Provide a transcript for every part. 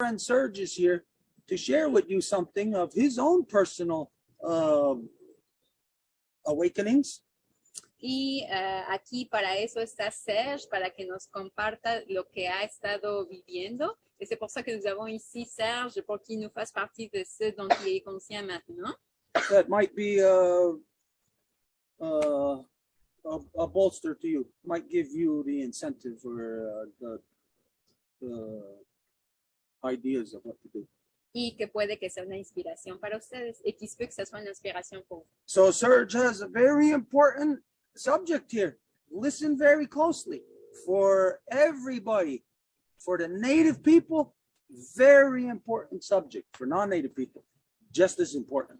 friend Serge is here to share with you something of his own personal awakenings. Y aquí para eso está Serge, para que nos comparta lo que a estado viviendo. Et c'est pour ça que nous avons ici Serge, pour qu'il nous fasse partie de ce dont il est conscient maintenant. That might be a bolster to you, might give you the incentive or the ideas of what to do. Y que puede que sea una inspiración para ustedes, et qui se peut que ça soit une inspiration pour vous. So Serge has a very important subject here. Listen very closely. For everybody, for the native people, very important subject. For non-native people, just as important.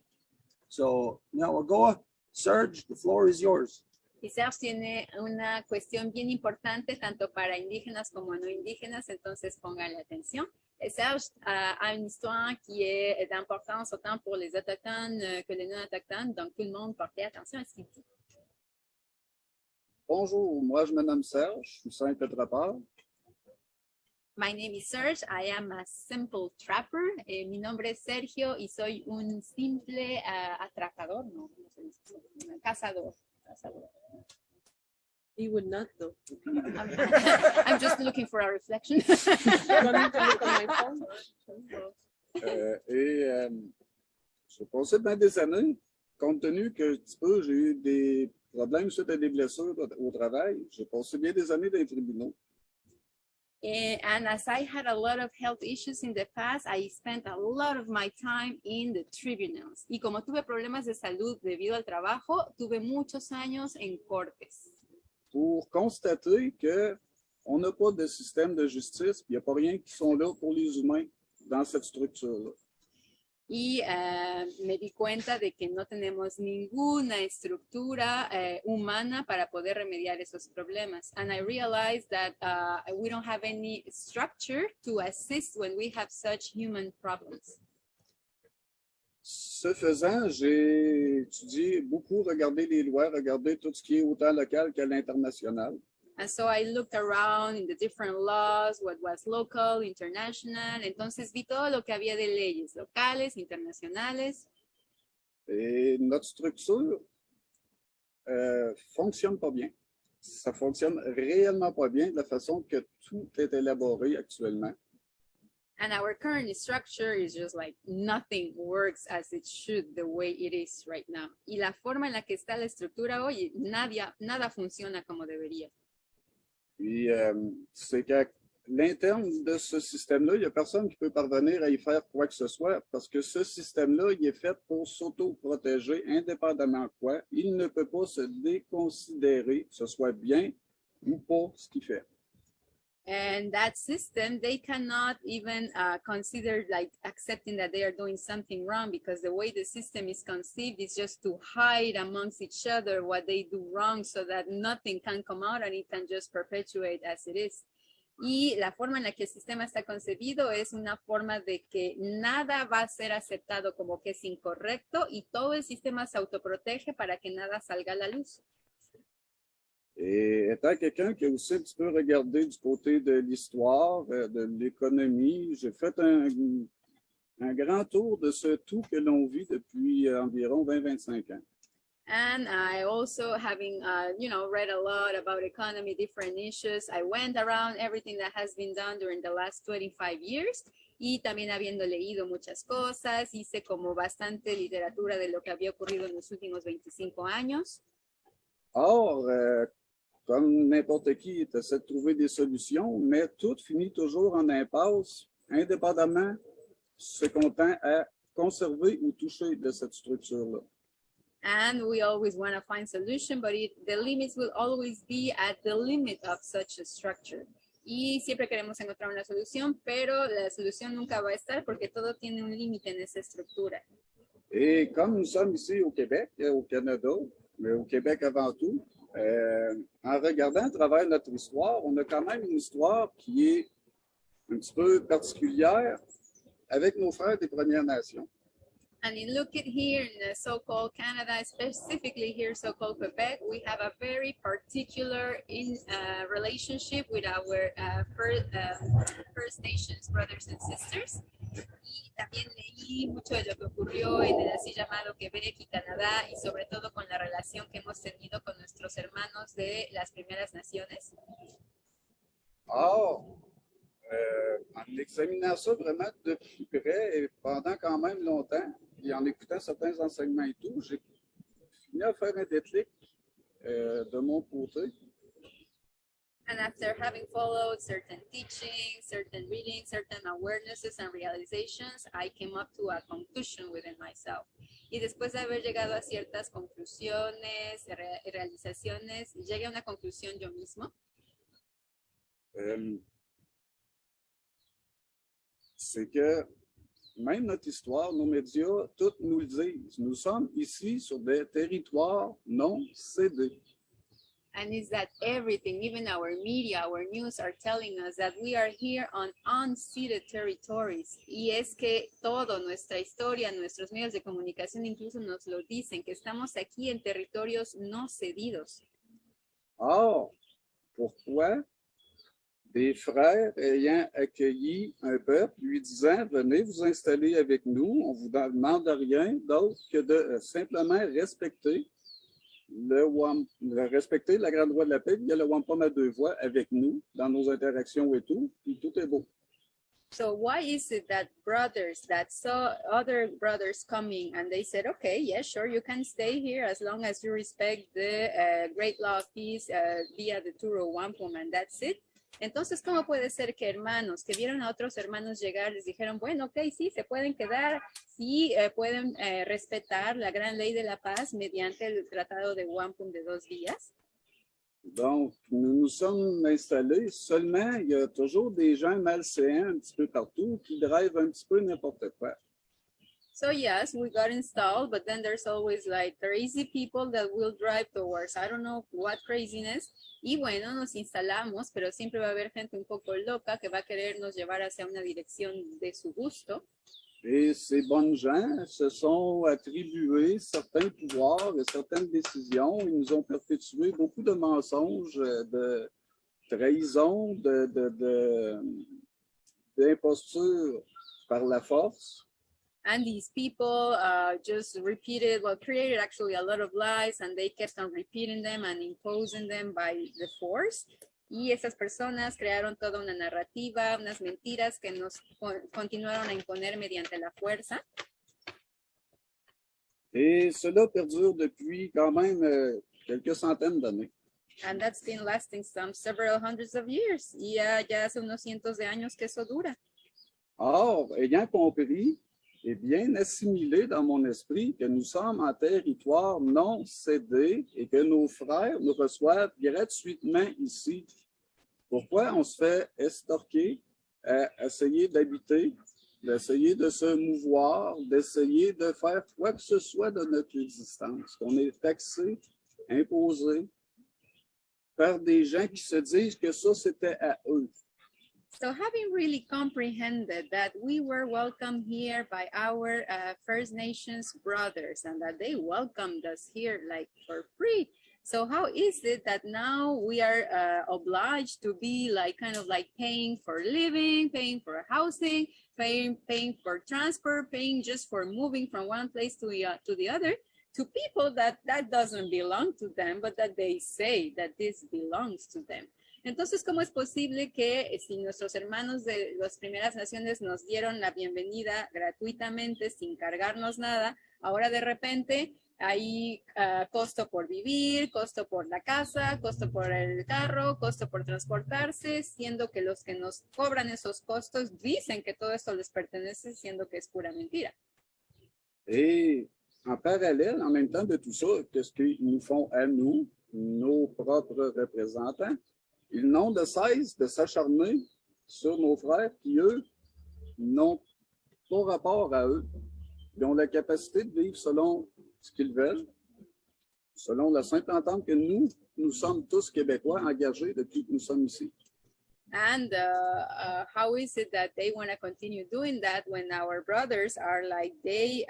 So now we'll go. Serge, the floor is yours. Y Serge tiene una cuestión bien importante tanto para indígenas como no indígenas, entonces póngale atención. Serge a une histoire qui est d'importance autant pour les autochtones que les non-autochtones, donc tout le monde portez attention à ce qu'il dit. Bonjour, moi je me nomme Serge, je suis simple trappeur. My name is Serge, I am a simple trapper. Mi nombre es Sergio y soy un simple atrapador, no se dice, cazador. He would not though. I'm just looking for a reflection. J'ai passé bien des années, compte tenu que j'ai eu des problèmes suite à des blessures au travail. J'ai passé bien des années dans les tribunaux. And as I had a lot of health issues in the past, I spent a lot of my time in the tribunals. Y como tuve problemas de salud debido al trabajo, tuve muchos años en cortes. Pour constater qu'on n'a pas de système de justice, il n'y a pas rien qui sont là pour les humains dans cette structure-là. Y me di cuenta de que no tenemos ninguna estructura humana para poder remediar esos problemas. And I realized that we don't have any structure to assist when we have such human problems. Ce faisant, j'ai étudié beaucoup, regardé les lois, regardé tout ce qui est autant local qu'à l'international. And so I looked around in the different laws, what was local, international. Entonces vi todo lo que había de leyes locales, internacionales. Et notre structure fonctionne pas bien. Ça fonctionne réellement pas bien de la façon que tout est élaboré actuellement. And our current structure is just like nothing works as it should the way it is right now. Y la forma en la que está la estructura hoy, nada funciona como debería. Puis, c'est qu'à l'interne de ce système-là, il n'y a personne qui peut parvenir à y faire quoi que ce soit parce que ce système-là, il est fait pour s'auto-protéger indépendamment de quoi. Il ne peut pas se déconsidérer, que ce soit bien ou pas ce qu'il fait. And that system, they cannot even consider like accepting that they are doing something wrong because the way the system is conceived is just to hide amongst each other what they do wrong so that nothing can come out and it can just perpetuate as it is. Y la forma en la que el sistema está concebido es una forma de que nada va a ser aceptado como que es incorrecto y todo el sistema se autoprotege para que nada salga a la luz. Et étant quelqu'un qui a aussi un petit peu regardé du côté de l'histoire, de l'économie, j'ai fait un grand tour de ce tout que l'on vit depuis environ 20-25 ans. And I also, having, read a lot about economy, different issues, I went around everything that has been done during the last 25 years. Y también habiendo leído muchas cosas, hice como bastante literatura de lo que había ocurrido en los últimos 25 años. Or, comme n'importe qui, tu essaies de trouver des solutions, mais tout finit toujours en impasse, indépendamment se comptant à conserver ou toucher de cette structure-là. And we always want to find solution, but the limits will always be at the limit of such a structure. Y siempre queremos encontrar una solución, pero la solución nunca va a estar porque todo tiene un límite en esa estructura. Et comme nous sommes ici au Québec, au Canada, mais au Québec avant tout, en regardant à travers notre histoire, on a quand même une histoire qui est un petit peu particulière avec nos frères des Premières Nations. And in look at here in the so-called Canada, specifically here so-called Quebec, we have a very particular relationship with our First Nations brothers and sisters. Y también leí mucho de lo que ocurrió en el así llamado Quebec y Canadá, y sobre todo con la relación que hemos tenido con nuestros hermanos de las primeras naciones. Or, en examinant ça vraiment de plus près et pendant quand même longtemps, et en écoutant certains enseignements et tout, j'ai fini à faire un déclic de mon côté. And after having followed certain teachings, certain readings, certain awarenesses and realizations, I came up to a conclusion within myself. Y después de haber llegado a ciertas conclusiones, realizaciones, llegué a una conclusión yo mismo. C'est que même notre histoire, nos médias, toutes nous le disent. Nous sommes ici sur des territoires non cédés. And it's that everything, even our media, our news are telling us that we are here on unceded territories. Y es que todo, nuestra historia, nuestros medios de comunicación incluso nos lo dicen, que estamos aquí en territorios no cedidos. Or, pourquoi des frères ayant accueilli un peuple, lui disant, venez vous installer avec nous, on ne vous demande rien d'autre que de simplement respecter respecter la grande loi de la paix, il y a le wampum à deux voix avec nous, dans nos interactions et tout, puis tout est beau. So why is it that brothers that saw other brothers coming and they said, okay, yeah, sure, you can stay here as long as you respect the great law of peace via the Turo Wampum and that's it? Entonces, ¿cómo puede ser que hermanos que vieron a otros hermanos llegar les dijeron, bueno, ok, sí, se pueden quedar, sí, pueden respetar la gran ley de la paz mediante el tratado de Wampum de 2 días? Donc, nous nous sommes installés, seulement il y a toujours des gens malséants un petit peu partout qui drivent un petit peu n'importe quoi. So yes, we got installed, but then there's always like crazy people that will drive towards, I don't know what craziness. Y bueno, nos instalamos, pero siempre va a haber gente un poco loca que va a querernos llevar hacia una dirección de su gusto. Et ces bonnes gens se sont attribués certains pouvoirs et certaines décisions. Ils nous ont perpétué beaucoup de mensonges, de trahison, d'imposture par la force. And these people just created actually a lot of lies, and they kept on repeating them and imposing them by the force. Y esas personas crearon toda una narrativa, unas mentiras que nos continuaron a imponer mediante la fuerza. Et cela perdure depuis quand même quelques centaines d'années. And that's been lasting several hundreds of years. Y ya hace unos cientos de años que eso dura. Or, ayant compris et bien assimilé dans mon esprit que nous sommes en territoire non cédé et que nos frères nous reçoivent gratuitement ici. Pourquoi on se fait estorquer à essayer d'habiter, d'essayer de se mouvoir, d'essayer de faire quoi que ce soit de notre existence? On est taxé, imposé par des gens qui se disent que ça, c'était à eux. So having really comprehended that we were welcomed here by our First Nations brothers and that they welcomed us here like for free. So how is it that now we are obliged to be like kind of like paying for living, paying for housing, paying for transport, paying just for moving from one place to the other, to people that doesn't belong to them, but that they say that this belongs to them? Entonces, ¿cómo es posible que si nuestros hermanos de las primeras naciones nos dieron la bienvenida gratuitamente, sin cargarnos nada, ahora de repente hay costo por vivir, costo por la casa, costo por el carro, costo por transportarse, siendo que los que nos cobran esos costos dicen que todo esto les pertenece, siendo que es pura mentira? Et en parallèle, en même temps de tout ça, qu'est-ce qu'ils nous font à nous, nos propres représentants? Ils n'ont de cesse de s'acharner sur nos frères qui, eux, n'ont pas rapport à eux. Ils ont la capacité de vivre selon ce qu'ils veulent, selon la simple entente que nous sommes tous Québécois engagés depuis que nous sommes ici. And how is it that they want to continue doing that when our brothers are like they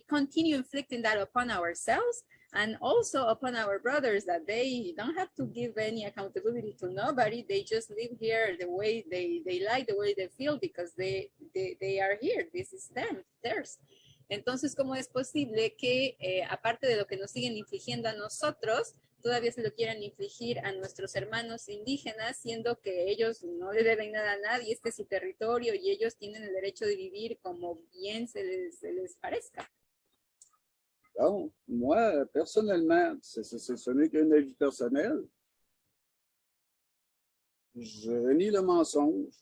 continue inflicting that upon ourselves and also upon our brothers, that they don't have to give any accountability to nobody. They just live here the way they like, the way they feel, because they are here. This is theirs. Entonces, ¿cómo es posible que aparte de lo que nos siguen infligiendo a nosotros, todavía se lo quieran infligir a nuestros hermanos indígenas, siendo que ellos no le deben nada a nadie, este es su territorio y ellos tienen el derecho de vivir como bien se les parezca? Donc, moi, personnellement, ce n'est qu'un avis personnel. Je renie le mensonge,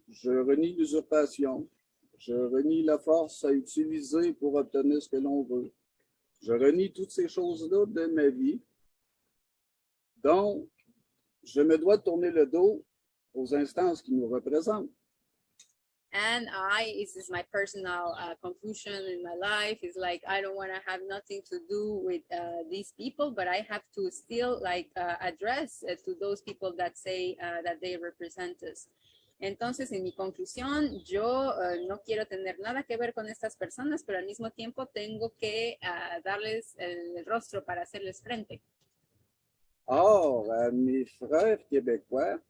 je renie l'usurpation, je renie la force à utiliser pour obtenir ce que l'on veut. Je renie toutes ces choses-là de ma vie. Donc, je me dois de tourner le dos aux instances qui nous représentent. And this is my personal conclusion in my life, is like, I don't want to have nothing to do with these people, but I have to still address to those people that say that they represent us. Entonces, en mi conclusión, yo no quiero tener nada que ver con estas personas, pero al mismo tiempo tengo que darles el rostro para hacerles frente. Or, à mes frères québécois,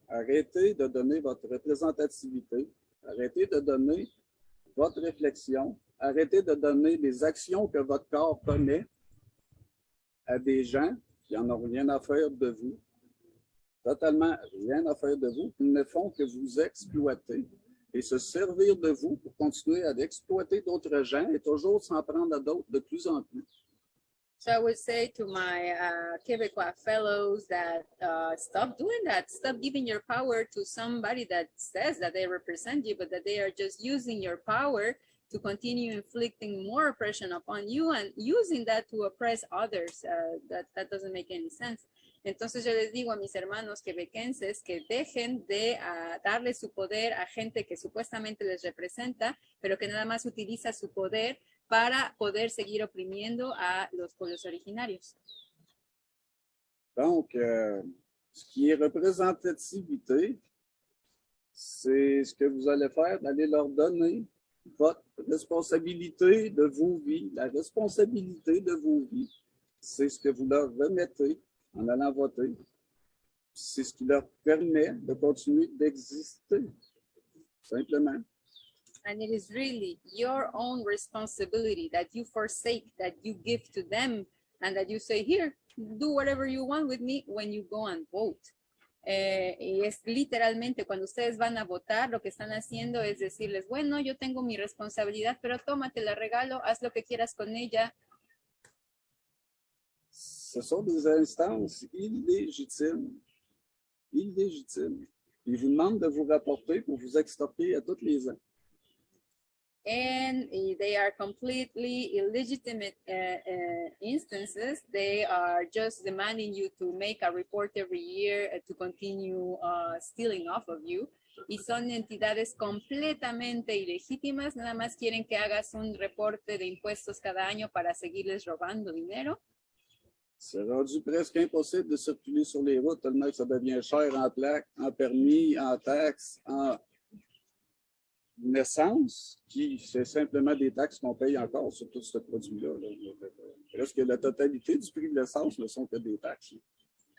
arrêtez de donner votre représentativité, arrêtez de donner votre réflexion, arrêtez de donner des actions que votre corps connaît à des gens qui n'en ont rien à faire de vous, totalement rien à faire de vous, qui ne font que vous exploiter et se servir de vous pour continuer à exploiter d'autres gens et toujours s'en prendre à d'autres de plus en plus. So I would say to my Quebecois fellows that stop doing that. Stop giving your power to somebody that says that they represent you, but that they are just using your power to continue inflicting more oppression upon you and using that to oppress others. That doesn't make any sense. Entonces yo les digo a mis hermanos quebequenses que dejen de darle su poder a gente que supuestamente les representa, pero que nada más utiliza su poder para poder seguir oprimiendo a los pueblos originarios. Donc, ce qui est représentativité, c'est ce que vous allez faire, d'aller leur donner votre responsabilité de vos vies. La responsabilité de vos vies, c'est ce que vous leur remettez en allant voter. C'est ce qui leur permet de continuer d'exister, simplement. And it is really your own responsibility that you forsake, that you give to them, and that you say, here, do whatever you want with me when you go and vote. Y es literalmente cuando ustedes van a votar, lo que están haciendo es decirles, bueno, yo tengo mi responsabilidad, pero tómate la regalo, haz lo que quieras con ella. Ce sont des instances illégitimes. Illégitimes. Ils vous demandent de vous rapporter pour vous extorquer à tous les ans. And they are completely illegitimate instances. They are just demanding you to make a report every year to continue stealing off of you. Y son entidades completamente ilegítimas. Nada más quieren que hagas un reporte de impuestos cada año para seguirles robando dinero. C'est rendu presque impossible de circuler sur les routes tellement que ça devient cher en plaques, en permis, en taxes, en naissance, qui c'est simplement des taxes qu'on paye encore sur tout ce produit-là. Presque la totalité du prix de l'essence ne sont que des taxes.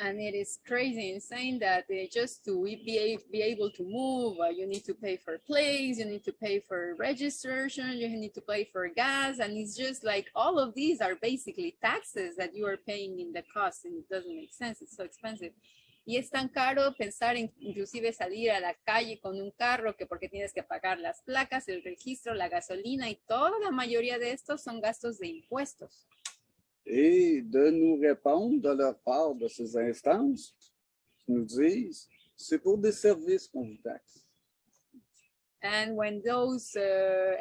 And it is crazy insane that just to be able to move, you need to pay for plates, you need to pay for registration, you need to pay for gas, and it's just like all of these are basically taxes that you are paying in the cost, and it doesn't make sense, it's so expensive. Y es tan caro pensar en inclusive salir a la calle con un carro, que porque tienes que pagar las placas, el registro, la gasolina, y toda la mayoría de estos son gastos de impuestos. Et de nous répondre de leur part de ces instances qui nous disent c'est pour des services qu'on vous taxe. And when those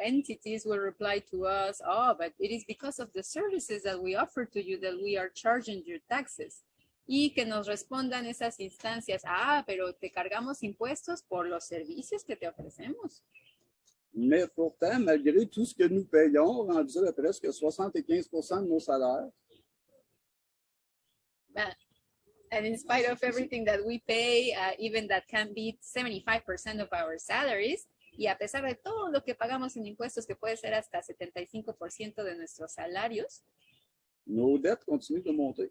entities will reply to us, oh, but it is because of the services that we offer to you that we are charging your taxes. Y que nos respondan esas instancias, ah, pero te cargamos impuestos por los servicios que te ofrecemos. Mais pourtant, malgré tout ce que nous payons, rendu à presque 75% de nos salaires. And in spite of everything that we pay, even that can be 75% of our salaries, y a pesar de todo lo que pagamos en impuestos, que puede ser hasta 75% de nuestros salarios, nos dettes continuent de monter.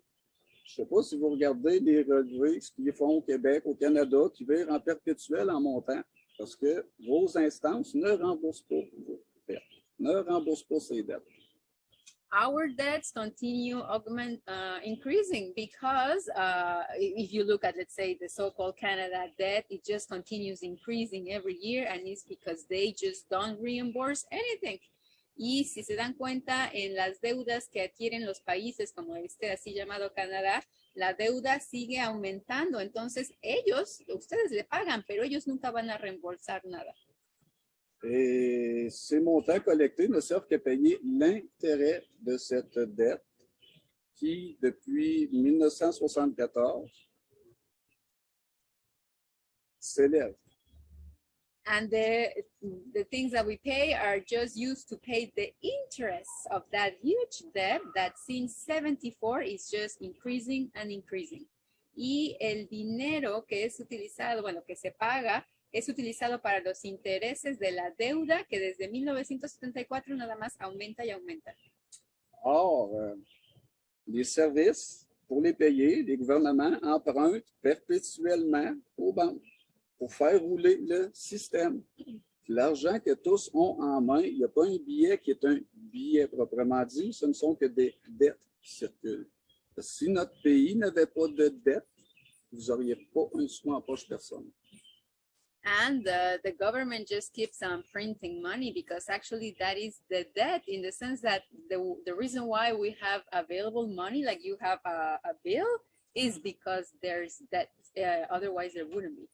Je ne sais pas si vous regardez les relevés, ce qu'ils font au Québec, au Canada, qui virent en perpétuel en montant, parce que vos instances ne remboursent pas vos pertes, ne remboursent pas ces dettes. our debts continue increasing because if you look at, let's say, the so-called Canada debt, it just continues increasing every year, and it's because they just don't reimburse anything. Y si se dan cuenta, en las deudas que adquieren los países, como este así llamado Canadá, la deuda sigue aumentando. Entonces, ustedes le pagan, pero ellos nunca van a reembolsar nada. Et ces montants collectés ne servent qu'à payer l'intérêt de cette dette qui, depuis 1974, s'élève. And the things that we pay are just used to pay the interest of that huge debt that since 74 is just increasing and increasing. Y el dinero que es utilizado, bueno, que se paga, es utilizado para los intereses de la deuda que desde 1974 nada más aumenta y aumenta. Or, les services, pour les payer, les gouvernements empruntent perpétuellement aux banques pour faire rouler le système. L'argent que tous ont en main, il n'y a pas un billet qui est un billet proprement dit, ce ne sont que des dettes qui circulent. Si notre pays n'avait pas de dettes, vous n'auriez pas un sou en poche personne. And the government just keeps on printing money because actually that is the debt, in the sense that the reason why we have available money, like you have a bill, is because there's debt. Otherwise there wouldn't be.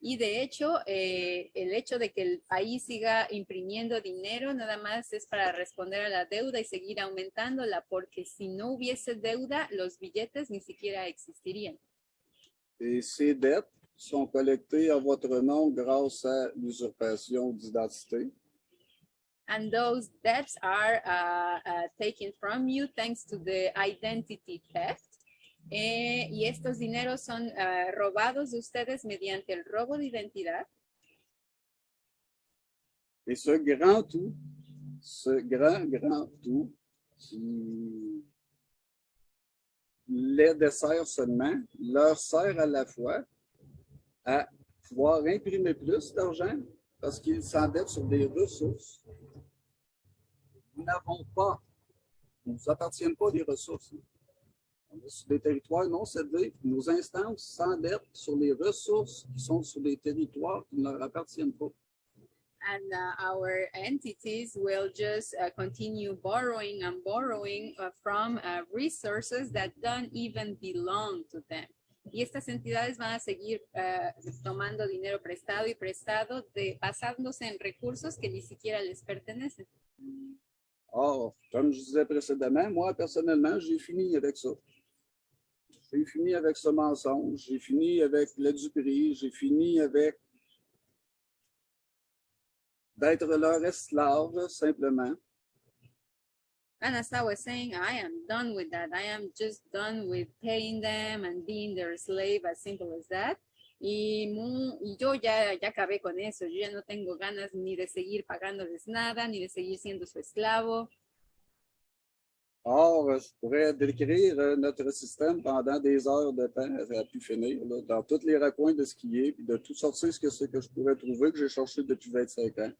Y de hecho, el hecho de que el país siga imprimiendo dinero nada más es para responder a la deuda y seguir aumentándola, porque si no hubiese deuda, los billetes ni siquiera existirían. Et ces dettes sont collectées à votre nom grâce à l'usurpation d'identité. And those debts are taken from you thanks to the identity theft. Y estos dineros son robados de ustedes mediante el robo de identidad. Et ce grand tout qui les dessert seulement, leur sert à la fois à pouvoir imprimer plus d'argent parce qu'ils s'endettent sur des ressources. Nous n'avons pas, nous ne nous appartiennent pas des ressources. On est sur des territoires non cédés. Nos instances s'endettent sur les ressources qui sont sur des territoires qui ne leur appartiennent pas. And our entities will just continue borrowing and borrowing from resources that don't even belong to them. Y estas entidades van a seguir tomando dinero prestado y prestado, basándose en recursos que ni siquiera les pertenecen. Or, comme je disais précédemment, moi, personnellement, j'ai fini avec ça. J'ai fini avec ce mensonge, j'ai fini avec la duperie, j'ai fini avec d'être leur esclave, simplement. And as I was saying, I am done with that. I am just done with paying them and being their slave, as simple as that. Y yo ya acabé con eso. Yo ya no tengo ganas ni de seguir pagándoles nada, ni de seguir siendo su esclavo. Or, je pourrais décrire notre système pendant des heures de temps, ça a pu finir, là, dans tous les recoins de skier, puis de tout sortir ce que je pourrais trouver, que j'ai cherché depuis 25 ans.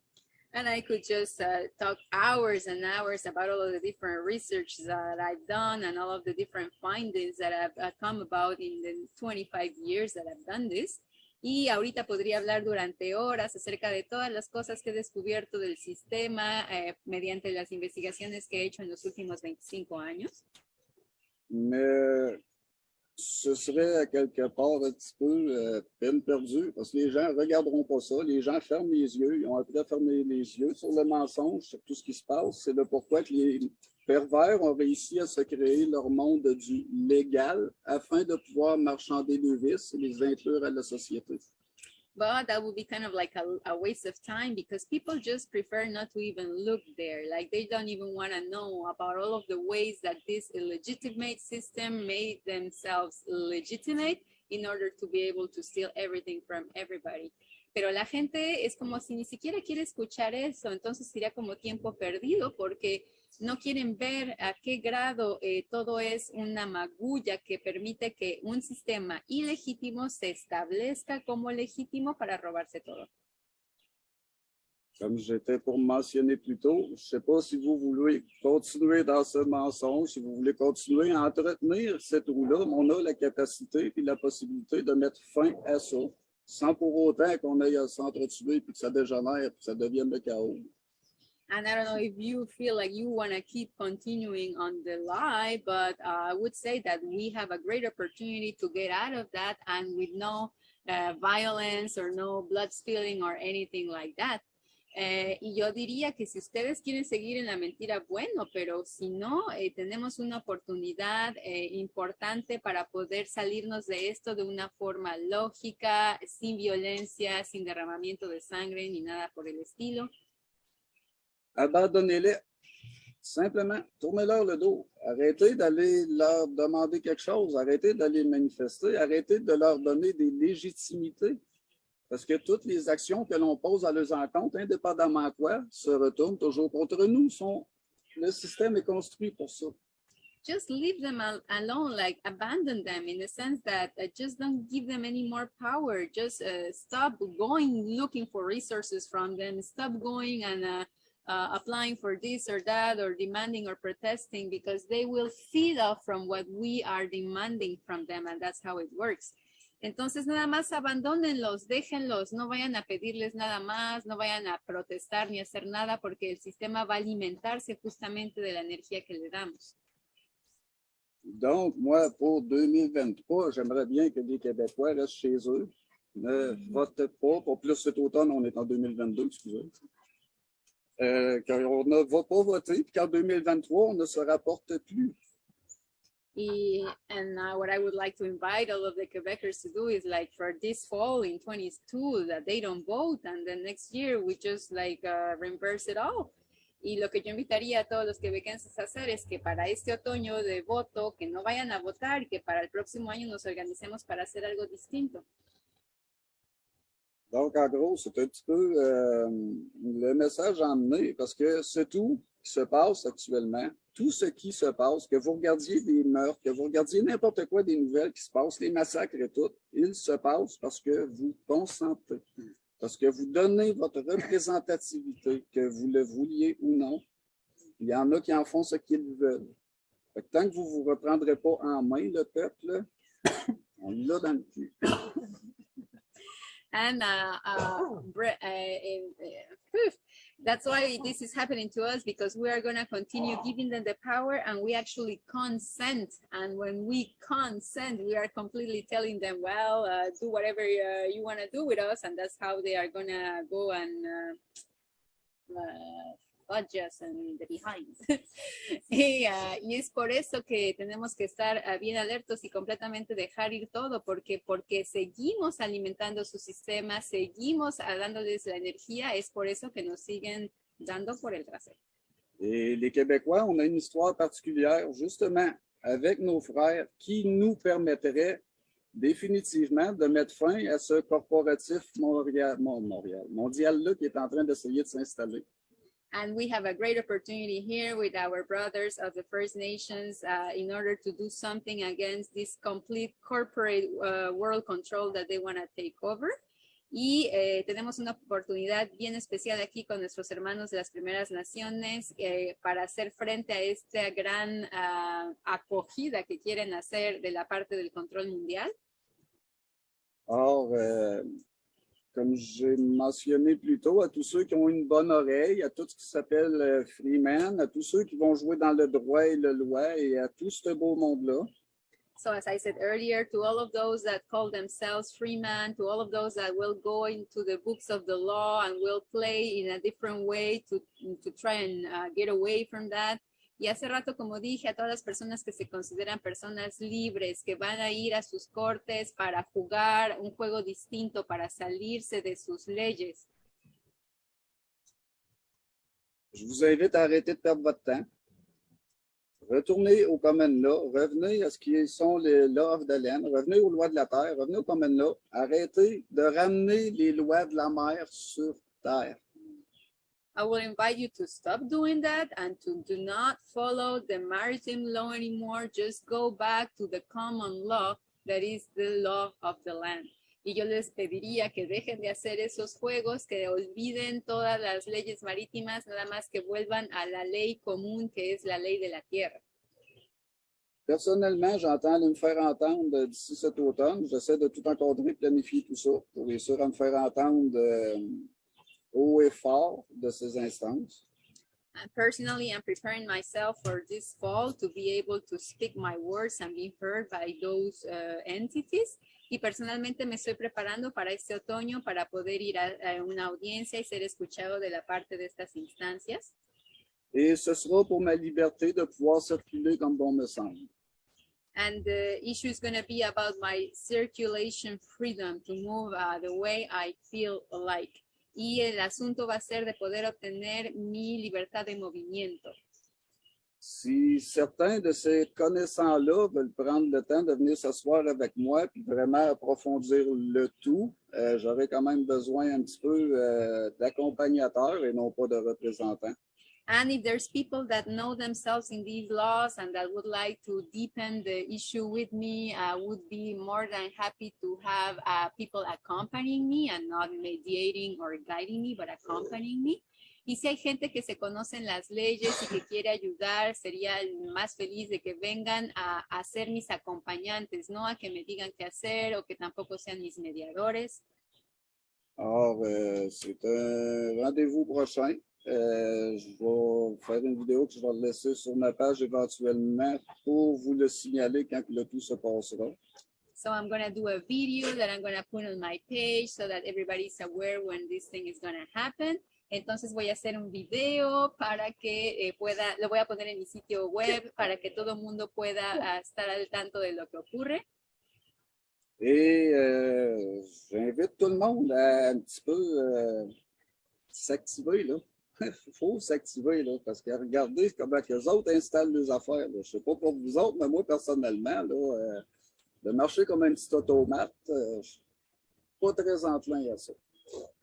And I could just talk hours and hours about all of the different research that I've done and all of the different findings that have come about in the 25 years that I've done this. Y ahorita podría hablar durante horas acerca de todas las cosas que he descubierto del sistema mediante las investigaciones que he hecho en los últimos 25 años. Mais ce serait à quelque part un petit peu peine perdue, parce que les gens ne regarderont pas ça. Les gens ferment les yeux, ils ont appris à fermer les yeux sur le mensonge, sur tout ce qui se passe. C'est le pourquoi que les pervers ont réussi à se créer leur monde du légal afin de pouvoir marchander le vice et les inclure à la société. but that would be kind of like a waste of time because people just prefer not to even look there. Like they don't even want to know about all of the ways that this illegitimate system made themselves legitimate in order to be able to steal everything from everybody. Pero la gente es como si ni siquiera quiere escuchar eso, entonces sería como tiempo perdido porque no quieren ver a qué grado todo es una magulla que permite que un sistema ilegítimo se establezca como legítimo para robarse todo. Comme j'étais pour mentionner plus tôt, je ne sais pas si vous voulez continuer dans ce mensonge, si vous voulez continuer à entretenir cette roue-là, on a la capacité et la possibilité de mettre fin à ça, sans pour autant qu'on aille à s'entretuer et que ça dégénère et que ça devienne le chaos. And I don't know if you feel like you want to keep continuing on the lie, but I would say that we have a great opportunity to get out of that and with no violence or no blood spilling or anything like that. Y yo diría que si ustedes quieren seguir en la mentira, bueno, pero si no, tenemos una oportunidad importante para poder salirnos de esto de una forma lógica, sin violencia, sin derramamiento de sangre ni nada por el estilo. Abandonnez-les. Simplement, tournez-leur le dos. Arrêtez d'aller leur demander quelque chose. Arrêtez d'aller manifester. Arrêtez de leur donner des légitimités. Parce que toutes les actions que l'on pose à leurs encontres, indépendamment de quoi, se retournent toujours contre nous. Le système est construit pour ça. Just leave them alone, like abandon them in the sense that just don't give them any more power. Just stop going looking for resources from them. Stop going and applying for this or that or demanding or protesting because they will feed off from what we are demanding from them, and that's how it works. Entonces nada más abandónenlos, déjenlos, no vayan a pedirles nada más, no vayan a protestar ni a hacer nada porque el sistema va a alimentarse justamente de la energía que le damos. Donc, moi, pour 2023, j'aimerais bien que les Québécois restent chez eux. Ne votent pas. Pour plus cet automne, on est en 2022, excusez. Qu'on ne va pas voter, puis qu'en 2023, on ne se rapporte plus. And what I would like to invite all of the Quebecers to do is like for this fall in 22 that they don't vote and then next year we just like reimburse it all. Y lo que yo invitaría a todos los quebequenses a hacer es que para este otoño de voto, que no vayan a votar y que para el próximo año nos organicemos para hacer algo distinto. Donc, en gros, c'est un petit peu le message emmené parce que c'est tout qui se passe actuellement. Tout ce qui se passe, que vous regardiez des meurtres, que vous regardiez n'importe quoi des nouvelles qui se passent, les massacres et tout, ils se passent parce que vous consentez. Parce que vous donnez votre représentativité, que vous le vouliez ou non. Il y en a qui en font ce qu'ils veulent. Fait que tant que vous ne vous reprendrez pas en main, le peuple, on l'a dans le cul. And that's why this is happening to us, because we are going to continue giving them the power and we actually consent. And when we consent, we are completely telling them, well, do whatever you want to do with us. And that's how they are going to go and fudge us and the behind. y es por eso que tenemos que estar bien alertos y completamente dejar ir todo, porque seguimos alimentando su sistema, seguimos dándoles la energía, es por eso que nos siguen dando por el trasero. Et les Québécois, on a une histoire particulière, justement, avec nos frères, qui nous permettrait définitivement de mettre fin à ce corporatif mondial-là qui est en train d'essayer de s'installer. And we have a great opportunity here with our brothers of the First Nations in order to do something against this complete corporate world control that they want to take over. Y tenemos una oportunidad bien especial aquí con nuestros hermanos de las Primeras Naciones para hacer frente a esta gran acogida que quieren hacer de la parte del control mundial. Or, comme j'ai mentionné plus tôt, à tous ceux qui ont une bonne oreille, à tout ce qui s'appelle freeman, à tous ceux qui vont jouer dans le droit et le loi et à tout ce beau monde-là. So as I said earlier, to all of those that call themselves freeman, to all of those that will go into the books of the law and will play in a different way to try and get away from that, Y hace rato, como dije, a todas las personas que se consideran personas libres, que van a ir a sus cortes para jugar un juego distinto, para salirse de sus leyes. Je vous invite à arrêter de perdre votre temps. Retournez aux common law, revenez à ce qui sont les laws of the land, revenez aux lois de la terre, revenez aux common law. Arrêtez de ramener les lois de la mer sur terre. I will invite you to stop doing that and to do not follow the maritime law anymore. Just go back to the common law that is the law of the land. Y yo les pediría que dejen de hacer esos juegos, que olviden todas las leyes marítimas, nada más que vuelvan a la ley común, que es la ley de la tierra. Personnellement, j'entends aller me faire entendre d'ici cet automne. J'essaie de tout encadrer, planifier tout ça pour réussir à me faire entendre haut et fort de ces instances. And personally, I'm preparing myself for this fall to be able to speak my words and be heard by those entities. Y personalmente me estoy preparando para este otoño para poder ir a una audiencia y ser escuchado de la parte de estas instancias. Et ce sera pour ma liberté de pouvoir circuler comme bon me semble. And the issue is going to be about my circulation freedom to move the way I feel like. Y el asunto va a ser de poder obtener mi libertad de movimiento. Si certains de ces connaissants-là veulent prendre le temps de venir s'asseoir avec moi puis vraiment approfondir le tout, j'aurai quand même besoin un petit peu d'accompagnateurs et non pas de représentants. And if there's people that know themselves in these laws and that would like to deepen the issue with me, I would be more than happy to have people accompanying me and not mediating or guiding me, but accompanying me. Y si hay gente que se conoce en las leyes y que quiere ayudar, sería más feliz de que vengan a ser mis acompañantes, no a que me digan qué hacer o que tampoco sean mis mediadores. Alors, c'est un rendez-vous prochain. Je vais faire une vidéo que je vais laisser sur ma page éventuellement pour vous le signaler quand le tout se passera. So I'm going to do a video that I'm going to put on my page so that everybody's aware when this thing is going to happen. Entonces voy a hacer un video para que lo voy a poner en mi sitio web para que todo el mundo pueda estar al tanto de lo que ocurre. Et j'invite tout le monde à un petit peu s'activer, là. Il faut s'activer, là, parce que regardez comment les autres installent les affaires. Là. Je ne sais pas pour vous autres, mais moi, personnellement, là, de marcher comme un petit automate, je ne suis pas très enclin à ça.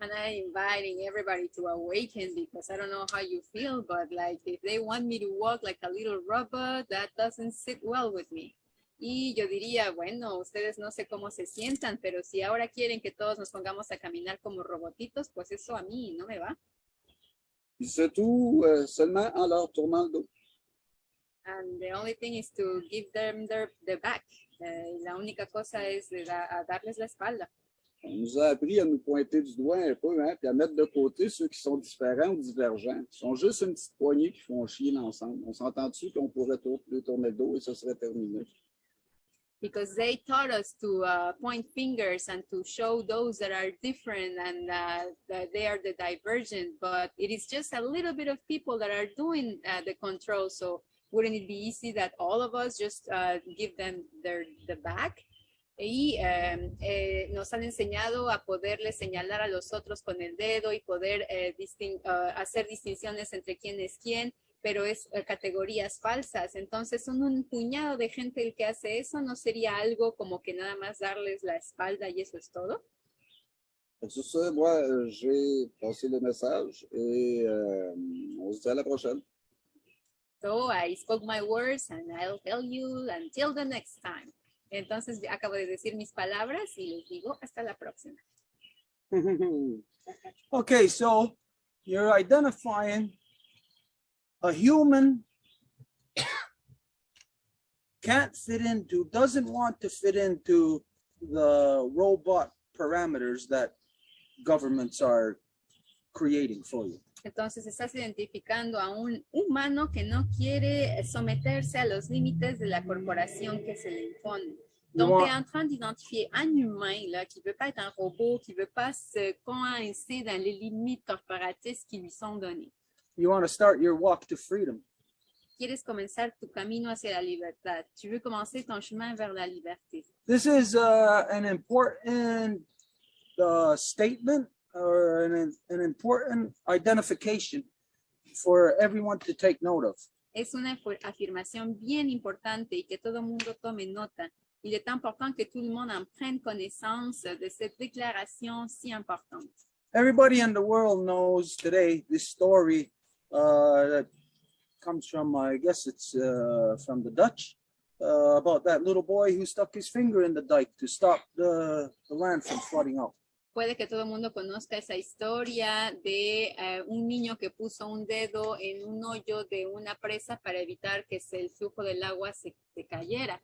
And I'm inviting everybody to awaken because I don't know how you feel, but like if they want me to walk like a little robot, that doesn't sit well with me. Y yo diría, bueno, ustedes no sé cómo se sientan, pero si ahora quieren que todos nos pongamos a caminar como robotitos, pues eso a mí no me va. Et c'est tout seulement en leur tournant le dos. And the only thing is to give them their back. La única cosa es darles la espalda. On nous a appris à nous pointer du doigt un peu, hein, puis à mettre de côté ceux qui sont différents ou divergents. Ils sont juste une petite poignée qui font chier l'ensemble. On s'entend dessus qu'on pourrait tourner le dos et ce serait terminé. Because they taught us to point fingers and to show those that are different and that they are the divergent, but it is just a little bit of people that are doing the control. So wouldn't it be easy that all of us just give them the back? Y nos han enseñado a poderle señalar a los otros con el dedo y poder hacer distinciones entre quién es quién, pero es categorías falsas. Entonces son un puñado de gente el que hace eso. ¿No sería algo como que nada más darles la espalda y eso es todo? Sur ce, moi, j'ai passé le message et on se dit à la prochaine. So I spoke my words and I'll tell you until the next time. Entonces acabo de decir mis palabras y les digo hasta la próxima. Okay, so you're identifying a human doesn't want to fit into the robot parameters that governments are creating for you. Entonces estás identificando a un humano que no quiere someterse a los límites de la corporation que se le impone. Donc, tu es en train d'identifier un humain là, qui ne veut pas être un robot, qui ne veut pas se coincer dans les limites corporatistes qui lui sont données. You want to start your walk to freedom. quieres comenzar tu camino hacia la libertad. Tu veux commencer ton chemin vers la liberté. This is an important statement or an important identification for everyone to take note of. Es una afirmación bien importante y que todo el mundo tome nota. Il est important que tout le monde en prenne connaissance de cette déclaration si importante. Everybody in the world knows today this story that comes from, I guess it's from the Dutch, about that little boy who stuck his finger in the dike to stop the land from flooding out. Puede que todo el mundo conozca esa historia de un niño que puso un dedo en un hoyo de una presa para evitar que el flujo del agua se cayera.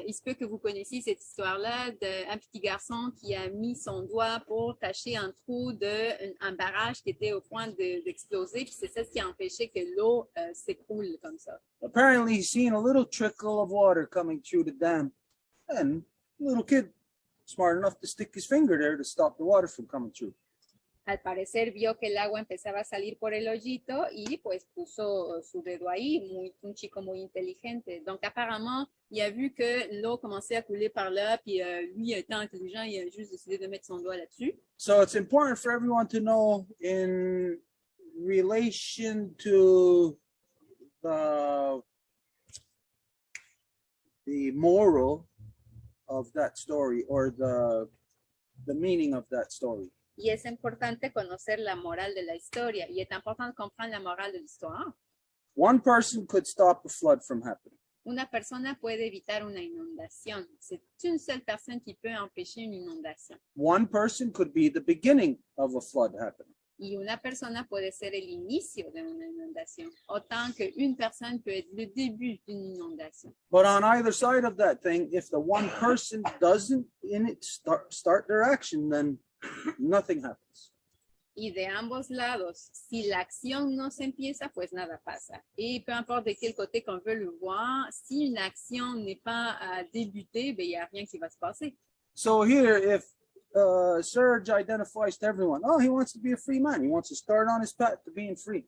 Il se peut que vous connaissiez cette histoire-là d'un petit garçon qui a mis son doigt pour tacher un trou d'un barrage qui était au point d'exploser, puis c'est ça ce qui a empêché que l'eau s'écoule comme ça. Apparently, he's seen a little trickle of water coming through the dam, and the little kid smart enough to stick his finger there to stop the water from coming through. Al parecer vio que el agua empezaba a salir por el hoyito y pues puso su dedo ahí, un chico muy inteligente. Donc apparemment, il a vu que l'eau commençait à couler par là, puis lui étant intelligent, il a juste décidé de mettre son doigt là-dessus. So it's important for everyone to know in relation to the moral of that story or the meaning of that story. Y es importante conocer la moral de la historia. Y es important comprendre la moral de l'histoire. One person could stop a flood from happening. Una persona puede evitar una inundación. C'est une seule personne qui peut empêcher une inundación. One person could be the beginning of a flood happening. Y una persona puede ser el inicio de una inundación, autant que une personne peut être le début d'une inundation. But on either side of that thing, if the one person doesn't in it start their action, then nothing happens. Y de ambos lados, si la acción no se empieza, pues nada pasa. Et peu importe de quel côté qu'on veut le voir, si une action n'est pas débutée, ben, il n'y a rien qui va se passer. So here, if Serge identifies to everyone, oh, he wants to be a free man. He wants to start on his path to being free.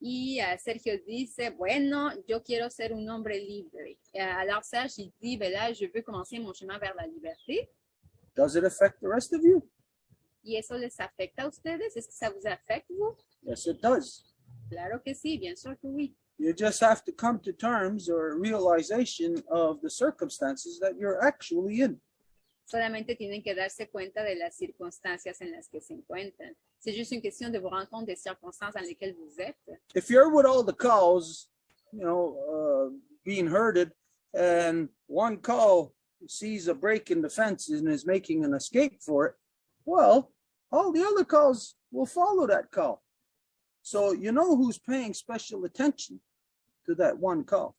Y Sergio dice, bueno, yo quiero ser un hombre libre. Alors Serge, il dit, ben là, je veux commencer mon chemin vers la liberté. Does it affect the rest of you? ¿Y eso les afecta a ustedes? ¿Es que ça vous affecte, vous? Yes, it does. Claro que sí, bien sûr que oui. You just have to come to terms or realization of the circumstances that you're actually in. Solamente tienen que darse cuenta de las circunstancias en las que se encuentran. C'est juste une question de vous rendre compte des circonstances dans lesquelles vous êtes. If you're with all the cows, being herded, and one cow sees a break in the fence and is making an escape for it, well, all the other cows will follow that cow. So you know who's paying special attention to that one cow.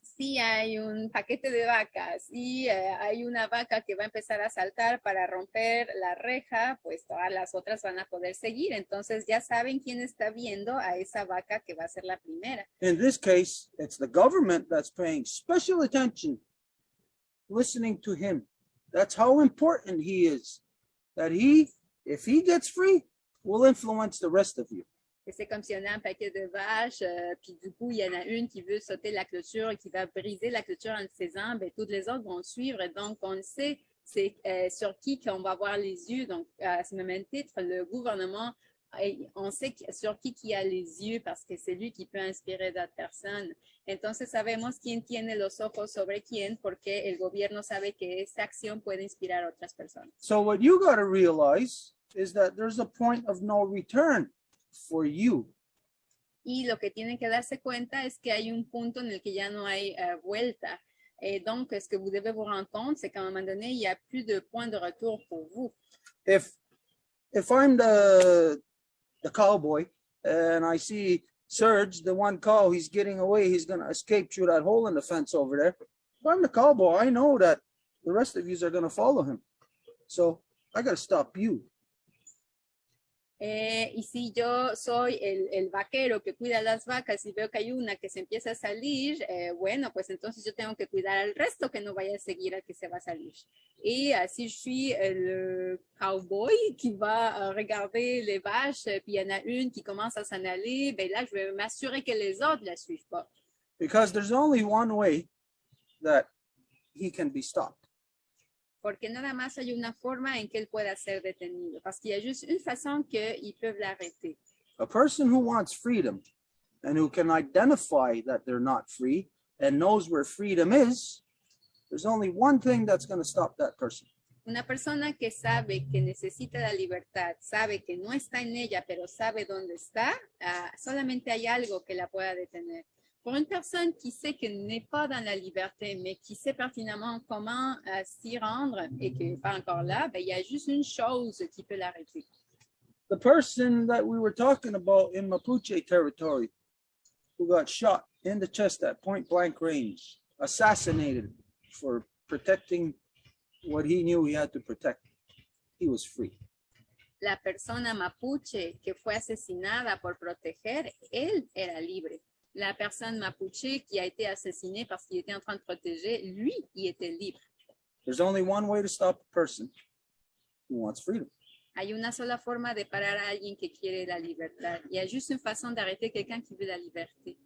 Si hay un paquete de vacas y hay una vaca que va a empezar a saltar para romper la reja, pues todas las otras van a poder seguir. Entonces ya saben quién está viendo a esa vaca que va a ser la primera. In this case, it's the government that's paying special attention, listening to him. That's how important he is. That if he gets free, will influence the rest of you. C'est comme si on a un paquet de vaches, puis du coup, il y en a une qui veut sauter la clôture et qui va briser la clôture en faisant, ben, toutes les autres vont suivre. Donc, on le sait, c'est sur qui qu'on va avoir les yeux. Donc, à ce même titre, le gouvernement, on sait sur qui a les yeux parce que c'est lui qui peut inspirer d'autres personnes. Entonces, sabemos quién tiene los ojos sobre quién porque el gobierno sabe que esa acción puede inspirar a otras personas. So what you got to realize is that there's a point of no return for you. Y lo que tienen que darse cuenta es que hay un punto en el que ya no hay vuelta. Et donc, ce que vous devez vous rendre compte, c'est qu'à un moment donné, il n'y a plus de point de retour pour vous. If I'm the cowboy and I see Serge, the one cow, he's getting away, he's going to escape through that hole in the fence over there. If I'm the cowboy, I know that the rest of you are going to follow him. So I got to stop you. Y si yo soy el vaquero que cuida las vacas y veo que hay una que se empieza a salir, bueno, pues entonces yo tengo que cuidar al resto que no vaya a seguir al que se va a salir. Et si je suis le cowboy qui va regarder les vaches, puis il y en a une qui commence à s'en aller, ben là, je vais m'assurer que les autres la suivent pas. Because there's only one way that he can be stopped. Porque nada más hay una forma en que él pueda ser detenido, parce qu'il y a juste une façon qu'ils peuvent l'arrêter. A person who wants freedom and who can identify that they're not free and knows where freedom is, there's only one thing that's going to stop that person. Una persona que sabe que necesita la libertad, sabe que no está en ella, pero sabe dónde está, solamente hay algo que la pueda detener. Pour une personne qui sait qu'elle n'est pas dans la liberté, mais qui sait pertinemment comment s'y rendre et qui n'est pas encore là, ben, il y a juste une chose qui peut l'arrêter. The person that we were talking about in Mapuche territory, who got shot in the chest at point blank range, assassinated for protecting what he knew he had to protect, he was free. La persona mapuche que fue asesinada por proteger, él era libre. La personne mapuche qui a été assassinée parce qu'il était en train de protéger, lui, il était libre. There's only one way to stop a person who wants freedom. Hay una sola forma de parar a alguien que quiere la libertad. Il y a juste une façon d'arrêter quelqu'un qui veut la liberté.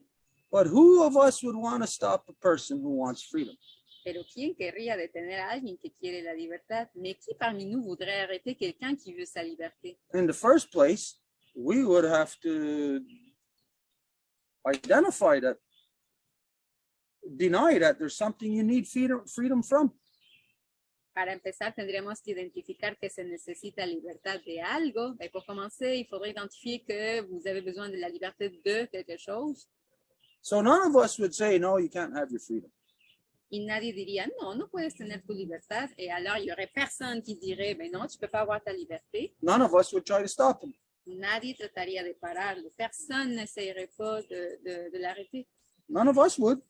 But who of us would want to stop a person who wants freedom? Pero ¿quién querría detener a alguien que quiere la libertad? Mais qui parmi nous voudrait arrêter quelqu'un qui veut sa liberté? In the first place, we would have to identify that, deny that there's something you need freedom from. Para empezar, tendríamos que identificar que se necesita libertad de algo. Et pour commencer, il faudrait identifier que vous avez besoin de la liberté de quelque chose. So none of us would say, no, you can't have your freedom. Y nadie diría, no, no puedes tener tu libertad. Et alors, il y aurait personne qui dirait, ben non, tu peux pas avoir ta liberté. None of us would try to stop him. Nadie trataría de pararlo. Personne n'essayerait pas de l'arrêter. None of us would.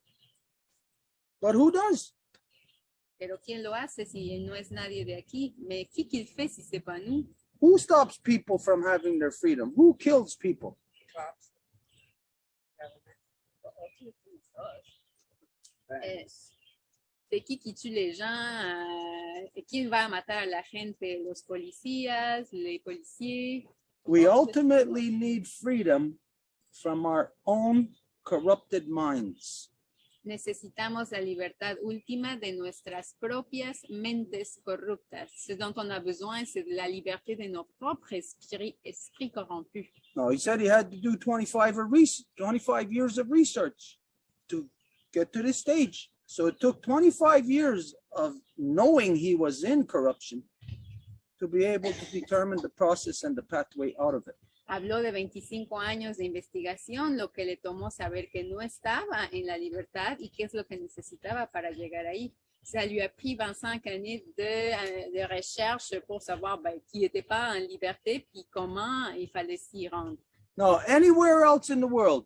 But who does? Pero ¿quién lo hace si no es nadie de aquí? Mais qui le fait si c'est pas nous? Who stops people from having their freedom? Who kills people? C'est qui tue les gens? ¿Quién va a matar a la gente? Los policías, les policiers. We ultimately need freedom from our own corrupted minds. Necesitamos la libertad última de nuestras propias mentes corruptas. Ce dont on a besoin, c'est de la liberté de nos propres esprits corrompus. No, he said he had to do 25 years of research to get to this stage. So it took 25 years of knowing he was in corruption to be able to determine the process and the pathway out of it. Habló de 25 años de investigación, lo que le tomó saber que no estaba en la libertad y qué es lo que necesitaba para llegar ahí. Ça lui a pris 25 années de recherche pour savoir qui n'était pas en liberté puis comment il fallait s'y rendre. Now, anywhere else in the world,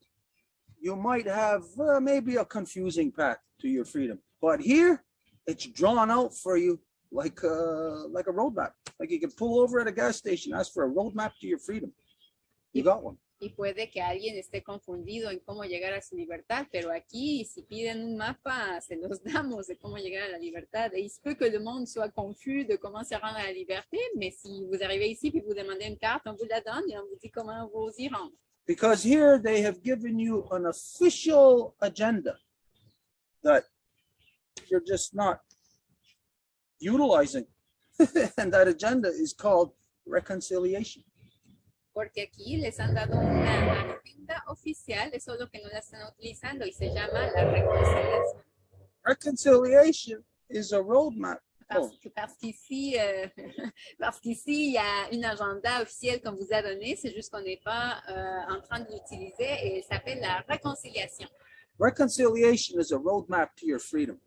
you might have maybe a confusing path to your freedom. But here, it's drawn out for you like a roadmap. Like you can pull over at a gas station, ask for a roadmap to your freedom. You got one. Y puede que alguien esté confundido en cómo llegar a su libertad, pero aquí, si piden un mapa, se los damos de cómo llegar a la libertad. Et il se peut que le monde soit confus de comment se rendre à la liberté, mais si vous arrivez ici et vous demandez une carte, on vous la donne et on vous dit comment vous y rendre. Because here they have given you an official agenda that you're just not utilizing. And that agenda is called reconciliation. Porque aquí les han dado una agenda oficial, eso es lo que no la están utilizando y se llama la reconciliación. Reconciliation is a roadmap. Parce qu'ici, il y a une agenda officielle qu'on vous a donnée, c'est juste qu'on n'est pas en train de l'utiliser et elle s'appelle la réconciliation. Reconciliation is a roadmap to your freedom.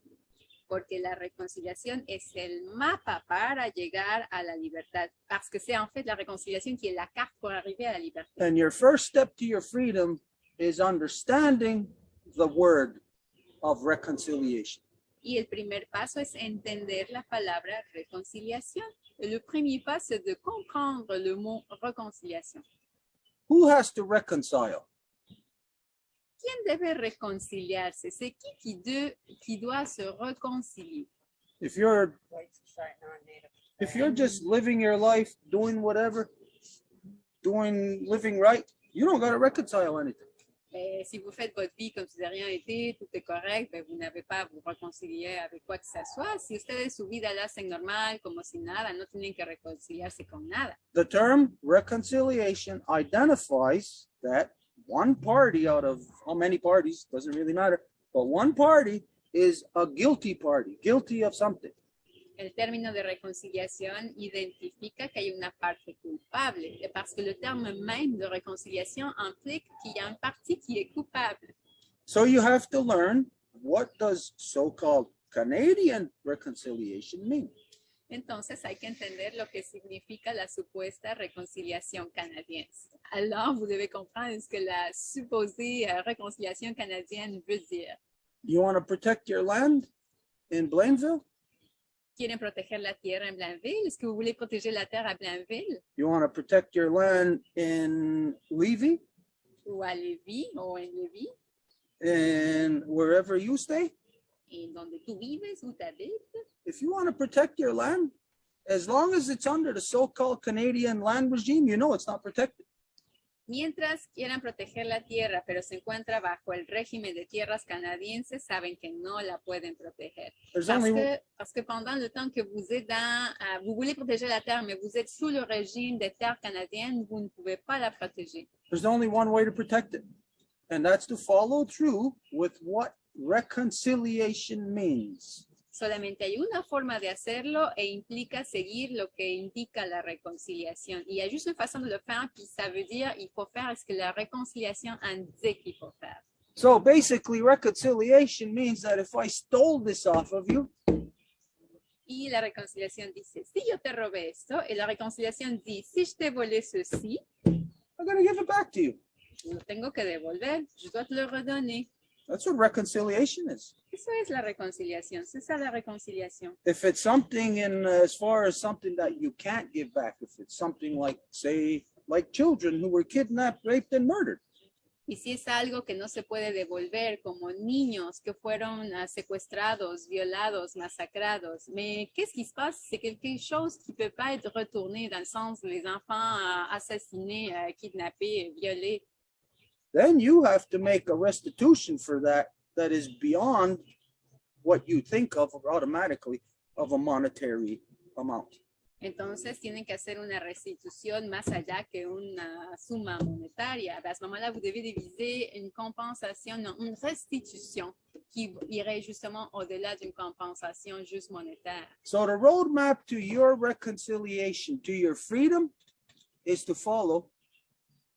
Porque la reconciliación es el mapa para llegar a la libertad. Parce que c'est en fait la réconciliation qui est la carte pour arriver à la liberté. And your first step to your freedom is understanding the word of reconciliation. Y el primer paso es entender la palabra réconciliation. Le premier pas, c'est de comprendre le mot réconciliation. Who has to reconcile? ¿Quién debe reconciliarse? C'est qui doit se réconcilier? If you're just living your life, doing whatever, living right, you don't got to reconcile anything. Si vous faites votre vie comme si de rien été, tout est correct, ben vous n'avez pas à vous réconcilier avec quoi que ce soit. Si ustedes su vida la hacen normal, como si nada, no tienen que reconciliarse con nada. The term reconciliation identifies that one party out of how many parties, doesn't really matter, but one party is a guilty party, guilty of something. El término de réconciliation identifica que hay una parte culpable, parce que le terme même de réconciliation implique qu'il y a une partie qui est coupable. So you have to learn, what does so-called Canadian reconciliation mean? Entonces hay que entender lo que significa la supuesta réconciliation canadiense. Alors vous devez comprendre ce que la supposée réconciliation canadienne veut dire. You want to protect your land in Blainville? ¿Quieren proteger la tierra en Blainville? ¿Es que vous voulez protéger la terre à Blainville? You want to protect your land in Levy? Ou à Lévis, ou en Lévis? And wherever you stay? Et donde tú vives ou t'habites? If you want to protect your land, as long as it's under the so-called Canadian land regime, you know it's not protected. Mientras quieran proteger la tierra, pero se encuentra bajo el régimen de tierras canadienses, saben que no la pueden proteger. Parce que pendant le temps que vous êtes vous voulez protéger la terre, mais vous êtes sous le régime des terres canadiennes, vous ne pouvez pas la protéger. There's only one way to protect it, and that's to follow through with what reconciliation means. Solamente hay una forma de hacerlo e implica seguir lo que indica la réconciliation. Il y a juste une façon de le faire, puis ça veut dire il faut faire ce que la réconciliation indique qu'il faut faire. So basically, reconciliation means that if I stole this off of you, y la réconciliation dice, si yo te robé esto, et la réconciliation dit, si je t'ai volé ceci, I'm going to give it back to you. Lo tengo que devolver, je dois te le redonner. That's what reconciliation is. Eso es la reconciliación, c'est ça la réconciliation. If it's something in as far as something that you can't give back, if it's something like, say, like children who were kidnapped, raped, and murdered. Y si es algo que no se puede devolver, como niños que fueron secuestrados, violados, masacrados, mais qu'est-ce qui se passe? C'est quelque chose qui ne peut pas être retourné dans le sens les enfants assassinés, kidnappés, violés. Then you have to make a restitution for that is beyond what you think of automatically of a monetary amount. Entonces tienen que hacer una restitución más allá que una suma monetaria. À ce moment-là, vous devez diviser une compensation, non, une restitution qui irait justement au-delà d'une compensation juste monétaire. So the roadmap to your reconciliation, to your freedom, is to follow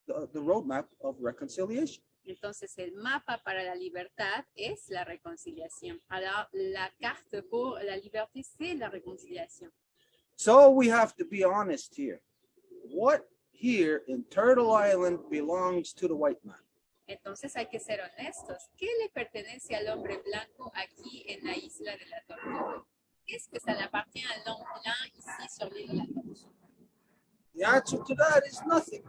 the roadmap of reconciliation. Entonces, el mapa para la libertad es la reconciliación. Alors, la carte pour la liberté, c'est la réconciliation. So we have to be honest here. What here in Turtle Island belongs to the white man? Entonces hay que ser honestos. ¿Qué le pertenece al hombre blanco aquí en la isla de la Tortuga? Qu'est-ce que ça appartient à l'homme blanc ici sur l'île de la Tortuga? The answer to that is nothing.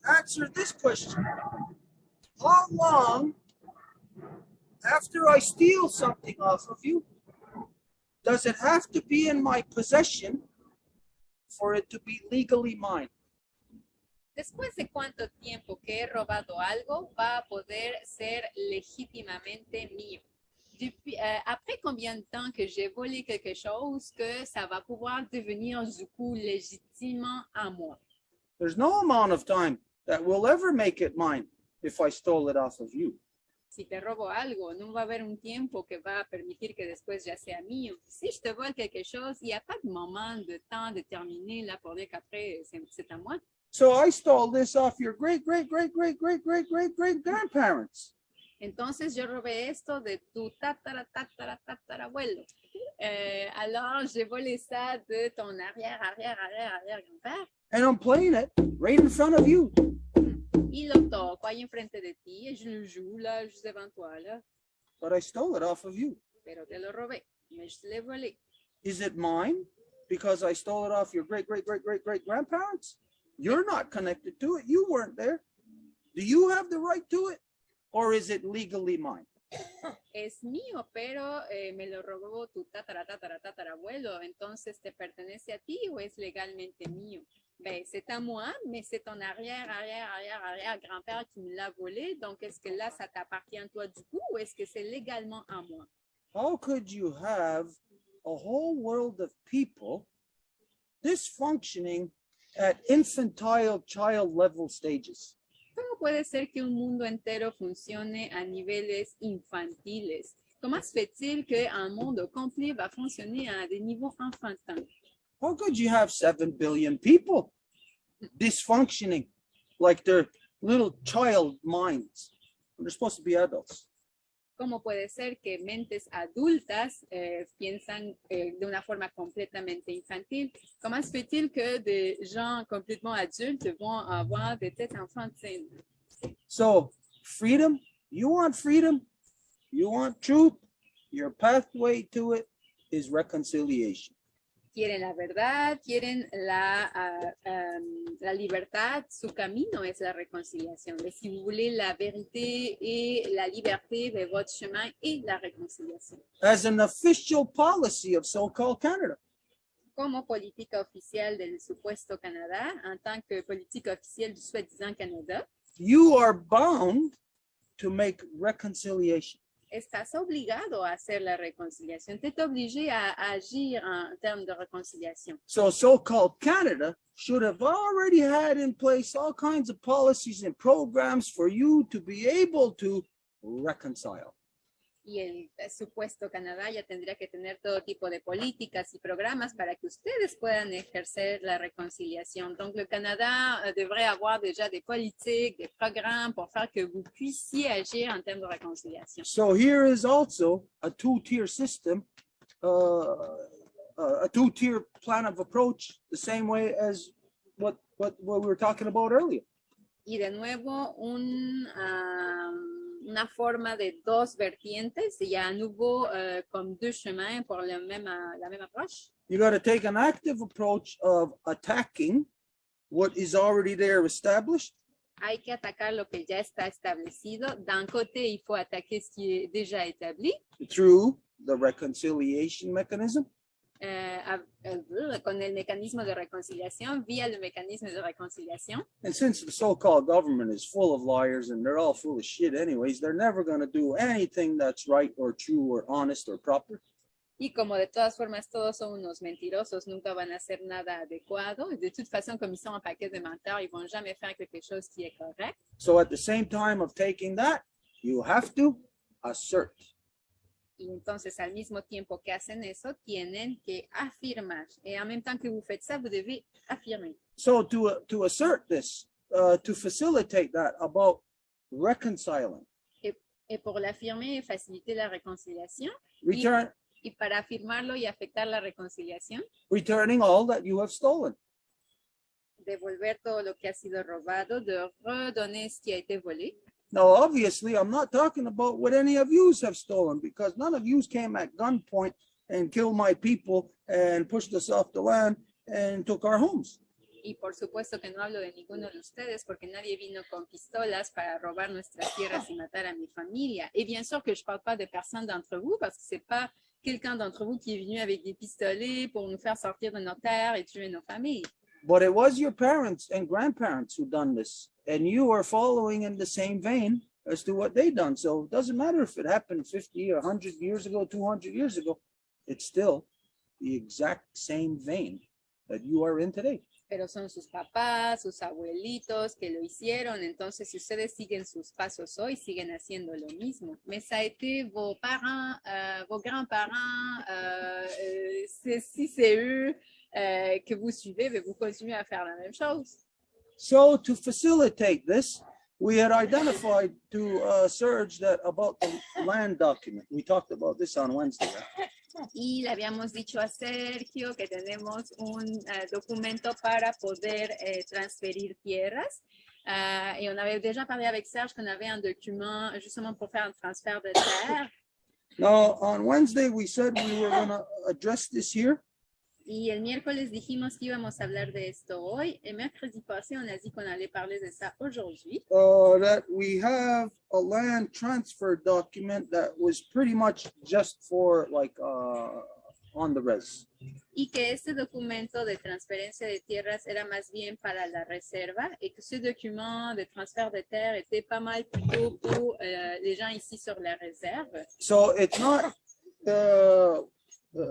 Answer this question. How long after I steal something off of you, does it have to be in my possession for it to be legally mine? Después de cuánto tiempo que he robado algo, va a poder ser legítimamente mío. Après combien de temps que j'ai volé quelque chose que ça va pouvoir devenir du coup légitimement à moi? There's no amount of time that will ever make it mine if I stole it off of you. Si te robo algo, no va a haber un tiempo que va a permitir que después ya sea mío. Si je te vole quelque chose, il n'y a pas de moment de temps déterminé là pour dire qu'après c'est à moi. So I stole this off your great grandparents. Entonces yo robé esto de tu tatarabuelo. Alors j'ai volé ça de ton arrière grand-père. And I'm playing it right in front of you. y lo toco ahí enfrente de ti, et je le joue là, juste devant toi, là, but I stole it off of you. pero te lo robé, mais je te l'ai volé. Is it mine because I stole it off your great, great, great, great, great grandparents? You're not connected to it. You weren't there. Do you have the right to it? Or is it legally mine? Es mío, pero me lo robó tu tatarabuelo, entonces te pertenece a ti o es legalmente mío. Ben, c'est à moi, mais c'est ton arrière-grand-père qui me l'a volé, donc est-ce que là, ça t'appartient à toi du coup ou est-ce que c'est légalement à moi? How could you have a whole world of people dysfunctioning at infantile child level stages? ¿Cómo puede ser que un mundo entero funcione a niveles infantiles? Comment se fait-il qu'un monde complet va fonctionner à des niveaux enfantins? How could you have 7 billion people dysfunctioning like their little child minds? They're supposed to be adults. ¿Cómo puede ser que mentes adultas piensan de una forma completamente infantil? Comment se fait-il que des gens complètement adultes vont avoir des têtes enfantines? So, freedom, you want truth, your pathway to it is reconciliation. Quieren la verdad, quieren la libertad, su camino es la réconciliation. Mais si vous voulez la vérité et la liberté, ben, votre chemin est la réconciliation. As an official policy of so-called Canada, Como política oficial del supuesto Canadá, en tant que politique officielle du soi-disant Canada, you are bound to make reconciliation. estás obligado a hacer la réconciliation. Tu es obligé à agir en termes de réconciliation. So so-called Canada should have already had in place all kinds of policies and programs for you to be able to reconcile. Y el supuesto Canadá ya tendría que tener todo tipo de políticas y programas para que ustedes puedan ejercer la réconciliation. Donc, le Canada devrait avoir déjà des politiques, des programmes pour faire que vous puissiez agir en termes de réconciliation. So here is also a two-tier system, a two-tier plan of approach, the same way as what we were talking about earlier. Y de nuevo, una forma de dos vertientes, il y a à nouveau comme deux chemins pour la même approche. You got to take an active approach of attacking what is already there established. Hay que atacar lo que ya está establecido. D'un côté, il faut attaquer ce qui est déjà établi. Through the reconciliation mechanism. Con el mecanismo de reconciliación, vía el mecanismo de reconciliación. And since the so-called government is full of liars and they're all full of shit anyways, they're never going to do anything that's right or true or honest or proper. Y como de todas formas todos son unos mentirosos, nunca van a hacer nada adecuado. De toute façon, comme ils sont un paquet de menteurs, ils vont jamais faire quelque chose qui est correct. So at the same time of taking that, you have to assert. Y entonces, al mismo tiempo que hacen eso, tienen que afirmar. Et en même temps que vous faites ça, vous devez affirmer. So to assert this, to facilitate that about reconciling. Et pour l'affirmer et faciliter la réconciliation, Return, y para afirmarlo y afectar la reconciliación, returning all that you have stolen. devolver todo lo que ha sido robado, de redonner ce qui a été volé. Now, obviously, I'm not talking about what any of yous have stolen because none of yous came at gunpoint and killed my people and pushed us off the land and took our homes. Y por supuesto que no hablo de ninguno de ustedes porque nadie vino con pistolas para robar nuestras tierras y matar a mi familia. Et bien sûr que je parle pas de personne d'entre vous parce que c'est pas quelqu'un d'entre vous qui est venu avec des pistolets pour nous faire sortir de nos terres et tuer nos familles. But it was your parents and grandparents who done this, and you are following in the same vein as to what they done. So it doesn't matter if it happened 50 or 100 years ago, 200 years ago, it's still the exact same vein that you are in today. Pero son sus papás, sus abuelitos que lo hicieron, entonces si ustedes siguen sus pasos hoy, siguen haciendo lo mismo. Mais ça a été vos parents, vos grands-parents, si c'est eux que vous suivez, mais vous continuez à faire la même chose. So to facilitate this, we had identified to Serge that about the land document. We talked about this on Wednesday. Right? Y le habíamos dicho a Sergio que tenemos un documento para poder transferir tierras. Et on avait déjà parlé avec Serge qu'on avait un document justement pour faire un transfert de terre. Now, on Wednesday, we said we were going to address this here. Y el miércoles dijimos que íbamos a hablar de esto hoy. Et mercredi passé, on a dit qu'on allait parler de ça aujourd'hui. That we have a land transfer document that was pretty much just for like on the res. Y que este documento de transferencia de tierras era más bien para la reserva et que ce document de transfert de terre était pas mal plutôt pour les gens ici sur la réserve. So it's not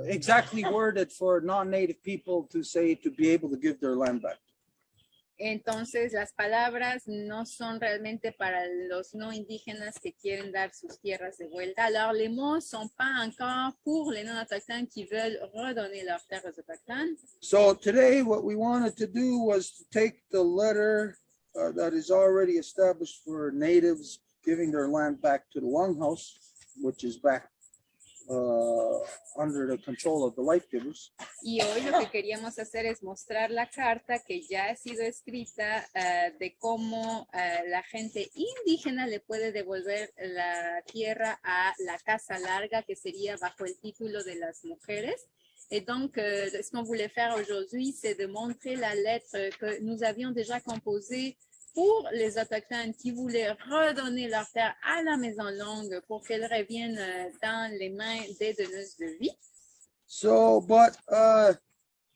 exactly worded for non-native people to say to be able to give their land back. Entonces, las palabras no son realmente para los no indígenas que quieren dar sus tierras de vuelta. Alors, les mots sont pas encore pour les non-autochtones qui veulent redonner leurs terres aux autochtones. So today, what we wanted to do was to take the letter that is already established for natives giving their land back to the longhouse, which is back under the control of the life givers. Y hoy lo que queríamos hacer es mostrar la carta que ya ha sido escrita de cómo la gente indígena le puede devolver la tierra a la casa larga, que sería bajo el título de las mujeres. Et donc, ce qu'on voulait faire aujourd'hui, c'est de montrer la lettre que nous avions déjà composée pour les autochtones qui voulaient redonner leur terre à la Maison Longue pour qu'elle revienne dans les mains des donneuses de vie. So, but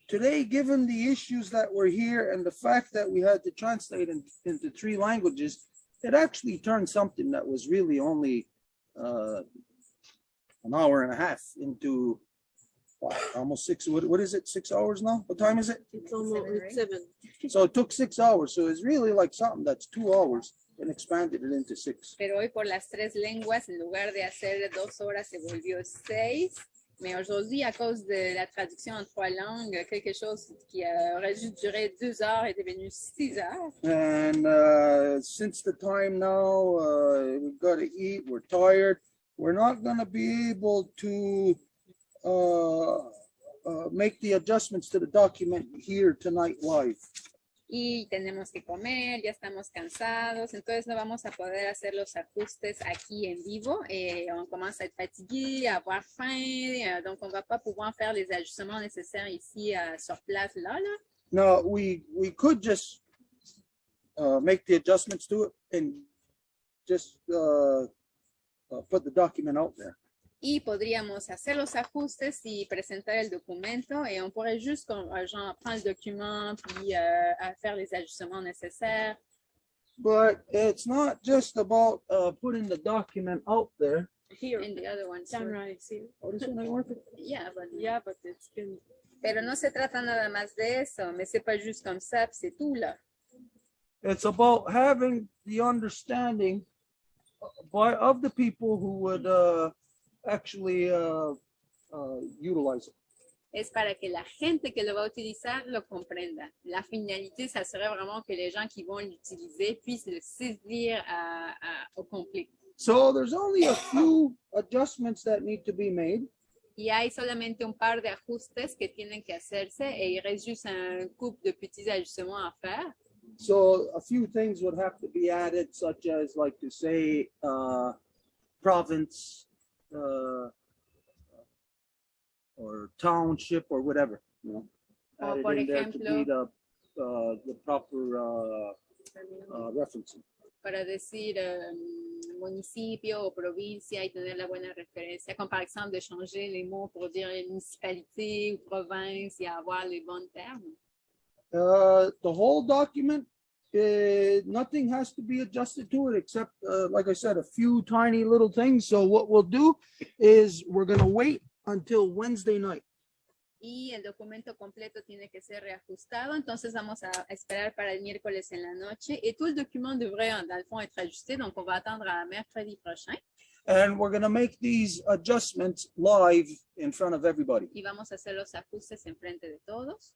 today, given the issues that were here and the fact that we had to translate into 3 languages, it actually turned something that was really only an hour and a half into almost 6. What is it? 6 hours now? What time is it? It's almost 7. So it took 6 hours. So it's really like something that's 2 hours and expanded it into 6. Pero hoy por las 3 lenguas, en lugar de hacer 2 horas, se volvió 6. Mais aujourd'hui, à cause de la traduction en 3 langues, quelque chose qui aurait dû durer 2 heures est devenu 6 heures. And since the time now, we've got to eat, we're tired. We're not going to be able to make the adjustments to the document here tonight live. Y tenemos que comer, ya estamos cansados, entonces no vamos a poder hacer los ajustes aquí en vivo. On commence à être fatigué, à avoir faim, donc on va pas pouvoir faire les ajustements nécessaires ici sur place là. No, we could just make the adjustments to it and just put the document out there. Y podríamos hacer los ajustes y presentar el documento et on pourrait juste genre prendre le document puis faire les ajustements nécessaires. But it's not just about putting the document out there. Here. And the other one. Sunrise here. Oh, this one ain't working? Yeah, but it's been. Pero no se trata nada más de eso, mais c'est pas juste comme ça, c'est tout là. It's about having the understanding of the people who would actually utilize it. Es para que la gente que lo va a utilizar lo comprenda. La finalité, ça serait vraiment que les gens qui vont l'utiliser puissent le saisir au complet. So there's only a few adjustments that need to be made. Y hay solamente un par de ajustes que tienen que hacerse et il reste juste un couple de petits ajustements à faire. So a few things would have to be added, such as like to say province, or township or whatever, you know, added por in there to be ejemplo, the proper referencing. Para decir municipio o provincia y tener la buena referencia, comme par exemple de changer les mots pour dire municipalité ou province et avoir les bons termes. The whole document, nothing has to be adjusted to it except, like I said, a few tiny little things. So what we'll do is we're going to wait until Wednesday night. Y el documento completo tiene que ser reajustado, entonces vamos a esperar para el miércoles en la noche. Et tout le document devrait, dans le fond, être ajusté, donc on va attendre à mercredi prochain. And we're going to make these adjustments live in front of everybody. Y vamos a hacer los ajustes en frente de todos.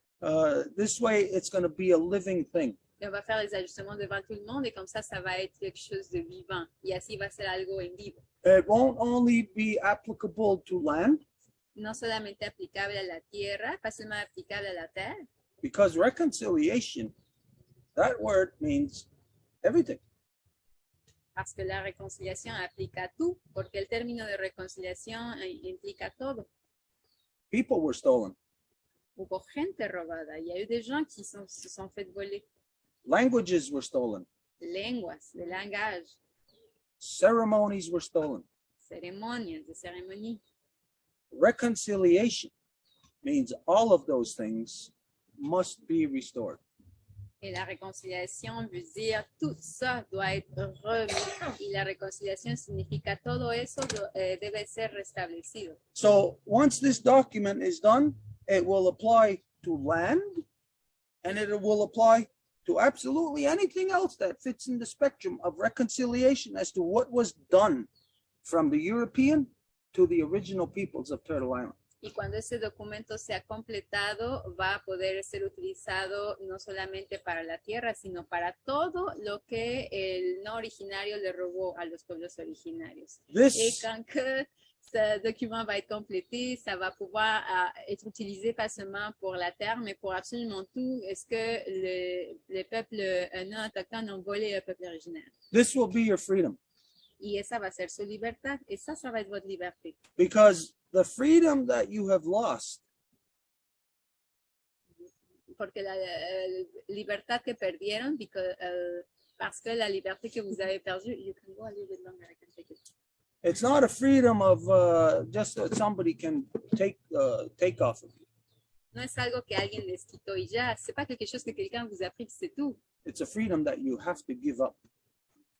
This way, it's going to be a living thing. Et on va faire les ajustements devant tout le monde et comme ça va être quelque chose de vivant. Y así va ser algo en vivo. It won't only be applicable to land. No solamente aplicable a la tierra, pas seulement applicable a la terre. Because reconciliation, that word means everything. Parce que la réconciliation applique à tout, porque el término de réconciliation implica todo. People were stolen. Hubo gente robada. Il y a eu des gens qui se sont fait voler. Languages were stolen. Lenguas, de langage, Ceremonies were stolen. cérémonies, de cérémonies. Reconciliation means all of those things must be restored. Et la réconciliation veut dire tout ça doit être remis. Y la réconciliation significa todo eso debe ser restablecido. So once this document is done, it will apply to land, and it will apply to absolutely anything else that fits in the spectrum of reconciliation as to what was done from the European to the original peoples of Turtle Island. Y cuando ese documento sea completado, va a poder ser utilizado no solamente para la tierra, sino para todo lo que el no originario le robó a los pueblos originarios. Et quand que ce document va être complété, ça va pouvoir être utilisé pas seulement pour la terre, mais pour absolument tout ce que les peuples non autochtones ont volé au peuple originaire. This will be your freedom. Y esa va a ser su libertad. Et ça va être votre liberté. Because the freedom that you have lost porque la libertad que perdieron, parce que la liberté que vous avez perdue, you can go a little bit longer, I can take it. It's not a freedom of just that somebody can take off of you. No es algo que alguien les quitó y ya. C'est pas quelque chose que quelqu'un vous a pris, c'est tout. It's a freedom that you have to give up.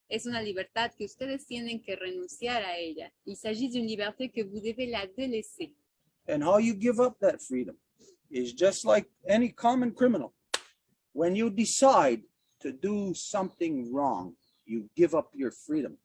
Es una libertad que ustedes tienen que renunciar a ella. Il s'agit d'une liberté que vous devez la délaisser. And how you give up that freedom is just like any common criminal. When you decide to do something wrong, you give up your freedom.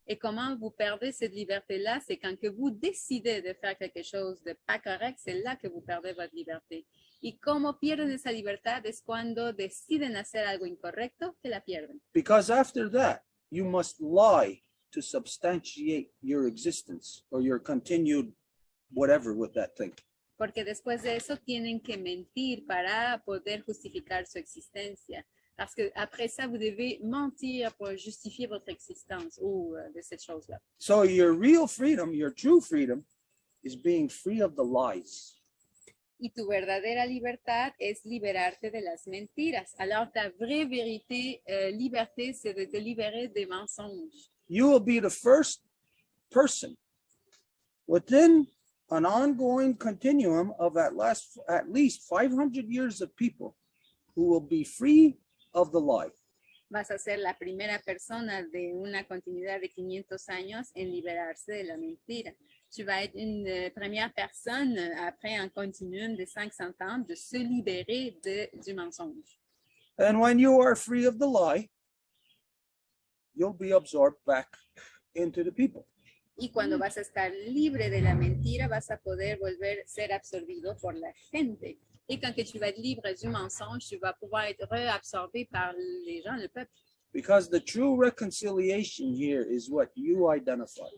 Et comment vous perdez cette liberté-là, c'est quand que vous décidez de faire quelque chose de pas correct, c'est là que vous perdez votre liberté. Y cómo pierden esa libertad es cuando deciden hacer algo incorrecto, que la pierden. Because after that, you must lie to substantiate your existence or your continued whatever with that thing. Porque después de eso tienen que mentir para poder justificar su existencia. Parce que après ça, vous devez mentir pour justifier votre existence ou de cette chose-là. So your real freedom, your true freedom, is being free of the lies. Y tu verdadera libertad es liberarte de las mentiras. Alors ta vraie vérité, liberté, c'est de te libérer des mensonges. You will be the first person within an ongoing continuum of at least 500 years of people who will be free of the lie. Vas a ser la primera persona de una continuidad de 500 años en liberarse de la mentira. Tu vas être une première personne après un continuum de 500 ans de se libérer du mensonge. And when you are free of the lie, you'll be absorbed back into the people. Y cuando vas a estar libre de la mentira, vas a poder volver a ser absorbido por la gente. Et quand que tu vas être libre du mensonge, tu vas pouvoir être réabsorbé par les gens, le peuple. Because the true reconciliation here is what you identify.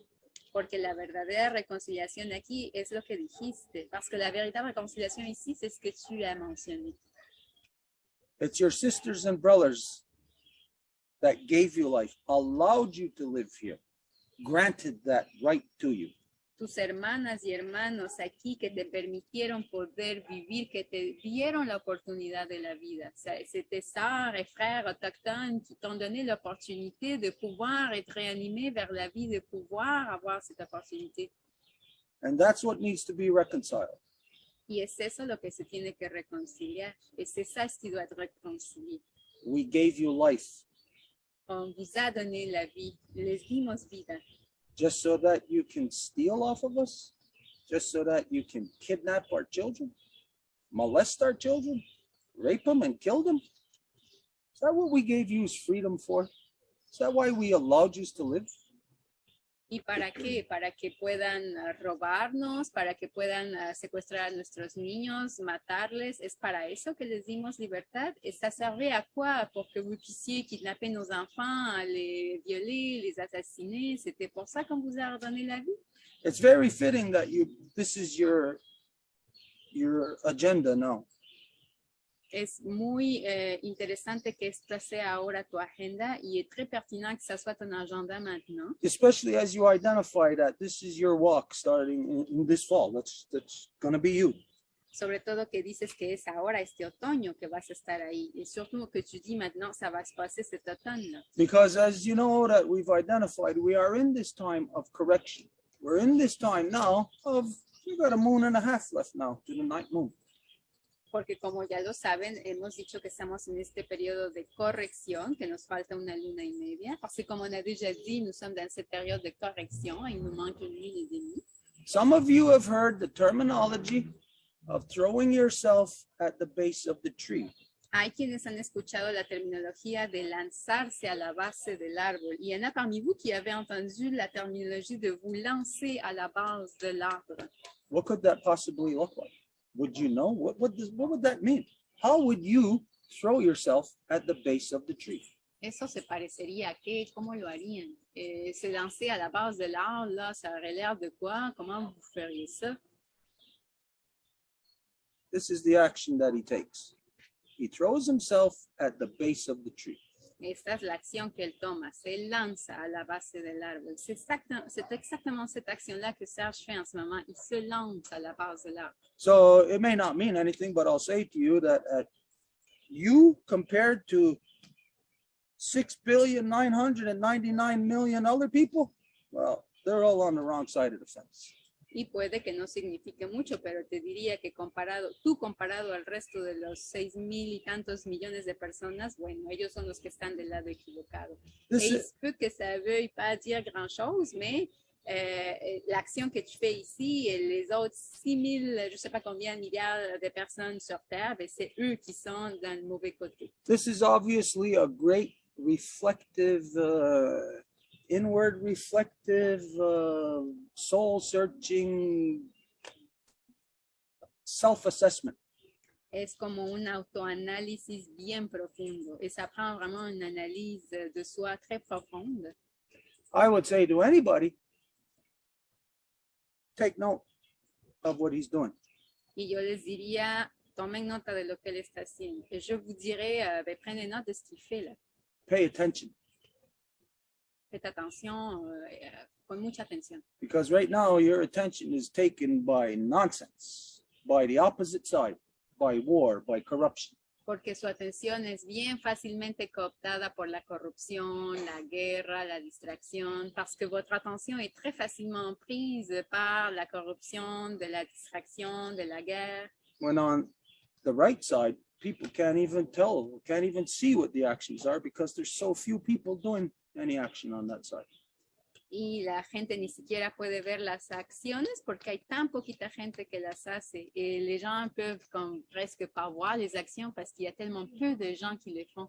Porque la verdadera reconciliación aquí es lo que dijiste. Parce que la véritable réconciliation ici, c'est ce que tu as mentionné. It's your sisters and brothers that gave you life, allowed you to live here, granted that right to you. Tus hermanas y hermanos aquí que te permitieron poder vivir, que te dieron la oportunidad de la vida. C'est tes sœurs et frères autochtones qui t'ont donné l'opportunité de pouvoir être réanimé vers la vie, de pouvoir avoir cette opportunité. And that's what needs to be reconciled. Y es eso lo que se tiene que reconciliar. Et c'est ça ce qui doit être réconcilié. We gave you life. On vous a donné la vie. Les dimos vida. Just so that you can steal off of us? Just so that you can kidnap our children? Molest our children? Rape them and kill them? Is that what we gave you freedom for? Is that why we allowed you to live? ¿Y para qué? Para que puedan robarnos, para que puedan secuestrar a nuestros niños, matarles. ¿Es para eso que les dimos libertad? ¿Et ça servait à quoi? Pour que vous puissiez kidnapper nos enfants, les violer, les assassiner? C'était pour ça qu'on vous a redonné la vie? It's very fitting that this is your agenda now. Es muy interesante que esta sea ahora tu agenda y est très pertinent que ça soit ton agenda maintenant. Especially as you identify that this is your walk starting in this fall. That's going to be you. Sobre todo que dices que es ahora, este otoño, que vas a estar ahí. Et surtout que tu dis maintenant, ça va se passer cet automne-là. Because as you know that we've identified, we are in this time of correction. We're in this time now of, we've got a moon and a half left now to the ninth moon. Porque como ya lo saben, hemos dicho que estamos en este periodo de corrección, que nos falta una luna y media. Parce que comme on a déjà dit, nous sommes dans cette période de correction, il nous manque une lune et demie. Some of you have heard the terminology of throwing yourself at the base of the tree. Hay quienes han escuchado la terminología de lanzarse a la base del árbol. Il y en a parmi vous qui avaient entendu la terminologie de vous lancer à la base de l'arbre. What could that possibly look like? Would you know? What would that mean? How would you throw yourself at the base of the tree? Eso se parecería a qué? ¿Cómo lo harían? Se lancer à la base de l'arbre, là, ça aurait l'air de quoi? Comment vous feriez ça? This is the action that he takes. He throws himself at the base of the tree. Esta es la acción que él toma. Se lanza a la base del árbol. C'est exactement cette action-là que Serge fait en ce moment. Il se lance à la base de l'arbre. So it may not mean anything, but I'll say to you that you compared to 6,999,000,000 other people, well, they're all on the wrong side of the fence. Y puede que no signifique mucho, pero te diría que comparado al resto de los 6,000 y tantos millones de personas, bueno, ellos son los que están del lado equivocado. Et il se peut que ça veuille pas dire grand-chose, mais l'action que tu fais ici et les autres 6,000, je sais pas combien milliards de personnes sur Terre, ben c'est eux qui sont dans le mauvais côté. This is obviously a great reflective inward reflective, soul-searching self-assessment. Es como un autoanálisis bien profundo. Et ça prend vraiment une analyse de soi très profonde. I would say to anybody, take note of what he's doing. Y yo les diría, tomen nota de lo que él está haciendo. Et je vous dirais, prenez note de ce qu'il fait là. Pay attention. Faites attention, con mucha atención. Because right now your attention is taken by nonsense, by the opposite side, by war, by corruption. Porque su atención es bien fácilmente cooptada por la corrupción, la guerra, la distracción, parce que votre attention est très facilement prise par la corruption, de la distraction, de la guerre. When on the right side, people can't even tell, can't even see what the actions are because there's so few people doing any action on that side. Y la gente ni siquiera puede ver las acciones porque hay tan poquita gente que las hace. Et les gens peuvent comme presque pas voir les actions parce qu'il y a tellement peu de gens qui les font.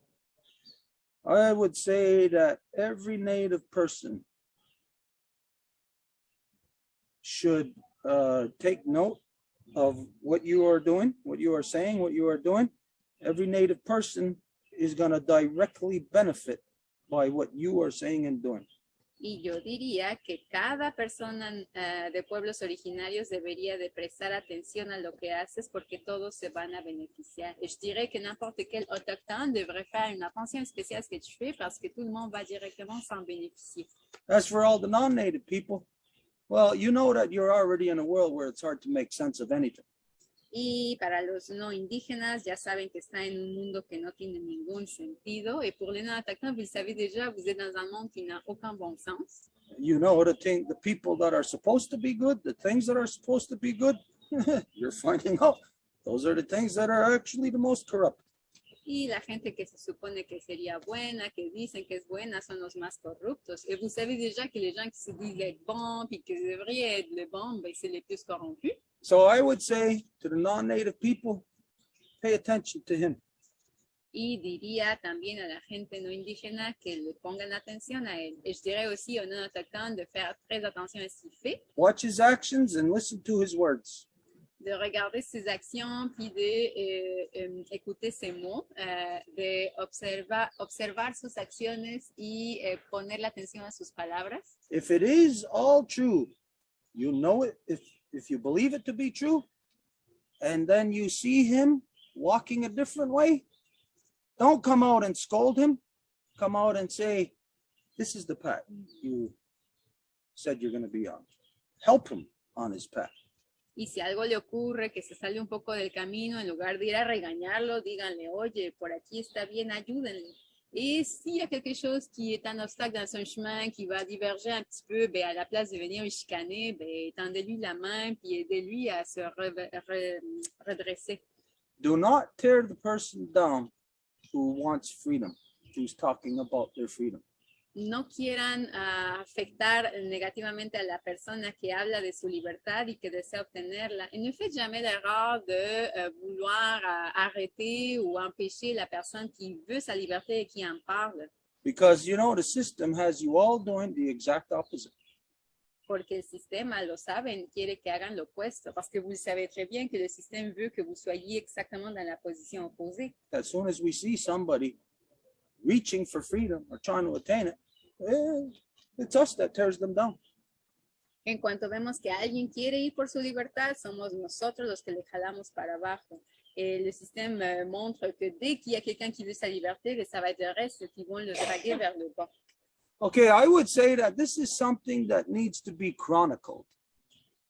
I would say that every Native person should take note of what you are doing, what you are saying, what you are doing. Every Native person is going to directly benefit by what you are saying and doing. Y yo diría que cada persona de pueblos originarios debería de prestar atención a lo que haces porque todos se van a beneficiar. Et je dirais que n'importe quel autochtone devrait faire une attention spéciale à ce que tu fais parce que tout le monde va directement s'en bénéficier. As for all the non-Native people, well, you know that you're already in a world where it's hard to make sense of anything. Y para los no indígenas, ya saben que está en un mundo que no tiene ningún sentido. Et pour les non autochtones, vous le savez déjà, vous êtes dans un monde qui n'a aucun bon sens. You know the people that are supposed to be good, the things that are supposed to be good, you're finding out. Those are the things that are actually the most corrupt. Y la gente que se supone que sería buena, que dicen que es buena, son los más corruptos. Et vous savez déjà que les gens qui se disent être bons, puis que devraient être les bons, ben, c'est les plus corrompus. So I would say to the non-Native people, pay attention to him. Y diría también a la gente no indígena que le pongan atención a él. Et je dirais aussi aux non autochtones de faire très attention à ce qu'il fait. Watch his actions and listen to his words. De regarder ses actions, puis de écouter ses mots, de observar sus acciones y poner la atención a sus palabras. If it is all true, you know it. If you believe it to be true, and then you see him walking a different way, don't come out and scold him. Come out and say, this is the path you said you're going to be on. Help him on his path. Y si algo le ocurre, que se sale un poco del camino, en lugar de ir a regañarlo, díganle, oye, por aquí está bien, ayúdenle. Et s'il y a quelque chose qui est un obstacle dans son chemin, qui va diverger un petit peu, ben, à la place de venir le chicaner, ben, tendez-lui la main, puis aidez-lui à se redresser. Do not tear the person down who wants freedom, who's talking about their freedom. No quieran afectar negativamente a la persona qui habla de su libertad y que desea obtenerla. Et ne faites jamais l'erreur de vouloir arrêter ou empêcher la personne qui veut sa liberté et qui en parle. Because, you know, the system has you all doing the exact opposite. Porque el sistema, lo saben, quiere que hagan lo opuesto. Parce que vous savez très bien que le système veut que vous soyez exactement dans la position opposée. As soon as we see somebody reaching for freedom or trying to attain it, it's us that tears them down. En cuanto vemos que alguien quiere ir por su libertad, somos nosotros los que le jalamos para abajo. Et le système montre que dès qu'il y a quelqu'un qui veut sa liberté, ça va être le reste qui vont le draguer vers le bas. Okay, I would say that this is something that needs to be chronicled.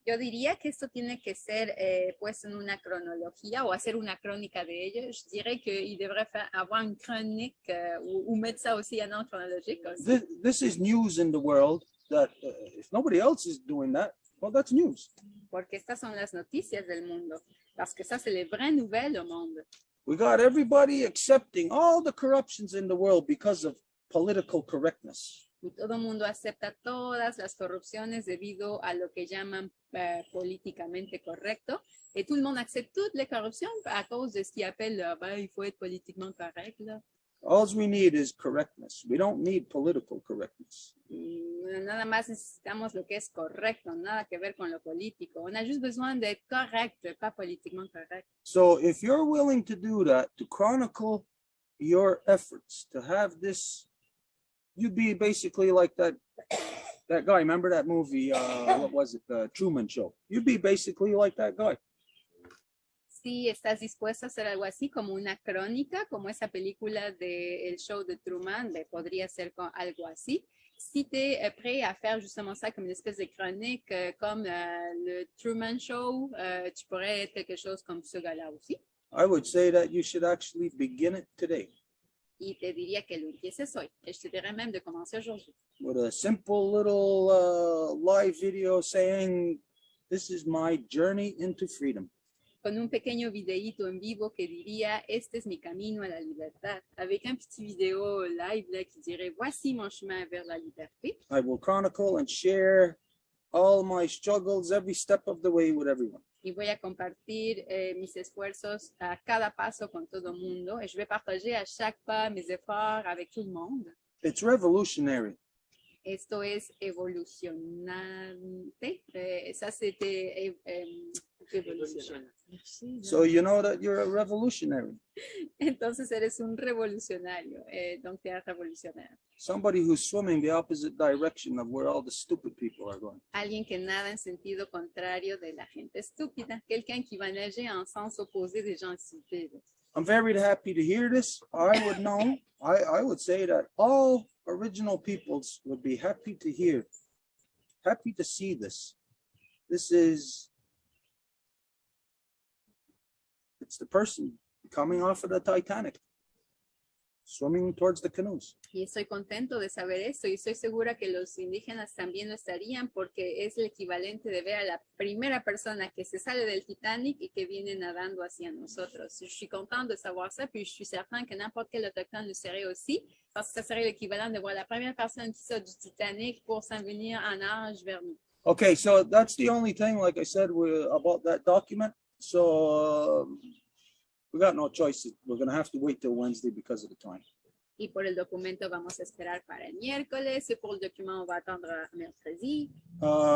Yo diría que esto tiene que ser puesto en una cronología o hacer una crónica de ello. Je dirais qu'il devrait avoir une chronique ou mettre ça aussi en ordre chronologique. This is news in the world that if nobody else is doing that, well, that's news. Porque estas son las noticias del mundo. Parce que ça, c'est les vraies nouvelles au monde. We got everybody accepting all the corruptions in the world because of political correctness. Y todo el mundo acepta todas las corrupciones debido a lo que llaman políticamente correcto. Et tout le monde accepte toutes les corruptions à cause de ce qu'ils appellent il faut être politiquement correct. Là. All we need is correctness. We don't need political correctness. Nada más necesitamos lo que es correcto, nada que ver con lo político. On a juste besoin d'être correct, pas politiquement correct. So if you're willing to do that, to chronicle your efforts, to have this, you'd be basically like that guy. Remember that movie? What was it? The Truman Show. You'd be basically like that guy. Si estás dispuesto a hacer algo así, como una crónica, como esa película del show de Truman, podría ser algo así. Si tu es prêt à faire justement ça comme une espèce de chronique, comme le Truman Show, tu pourrais être quelque chose comme ce gars-là aussi. I would say that you should actually begin it today. Y te diría que lo empieces hoy. Et je te dirais même de commencer aujourd'hui. With a simple little live video saying, this is my journey into freedom. Con un pequeño videíto en vivo que diría, este es mi camino a la libertad. Avec un petit vidéo live là, qui dirait, voici mon chemin vers la liberté. I will chronicle and share all my struggles every step of the way with everyone. Y voy a compartir mis esfuerzos a cada paso con todo el mundo. Et je vais partager à chaque pas mes efforts avec tout le monde. It's revolutionary. Esto es evolucionante. Ça, c'était revolucionario. So you know that you're a revolutionary. Entonces eres un revolucionario. Donc, tu es revolucionario. Somebody who's swimming the opposite direction of where all the stupid people are going. Alguien que nada en sentido contrario de la gente estúpida. Quelqu'un qui va nager en sens opposé des gens stupides. I'm very happy to hear this. I would say that all original peoples would be happy to hear, happy to see this. It's the person coming off of the Titanic, swimming towards the canoes. Y estoy contento de saber esto y estoy segura que los indígenas también lo estarían porque es el equivalente de ver a la primera persona que se sale del Titanic y que viene nadando hacia nosotros. Je suis contente de savoir ça, puis je suis certain que n'importe quel autochtone le serait aussi, parce que ça serait l'équivalent de voir la première personne qui sort du Titanic pour s'en venir en nage vers nous. Okay, so that's the only thing, like I said, about that document. So we got no choice. We're going to have to wait till Wednesday because of the time. Y por el documento vamos a esperar para el miércoles. Y por el document, on va attendre mercredi.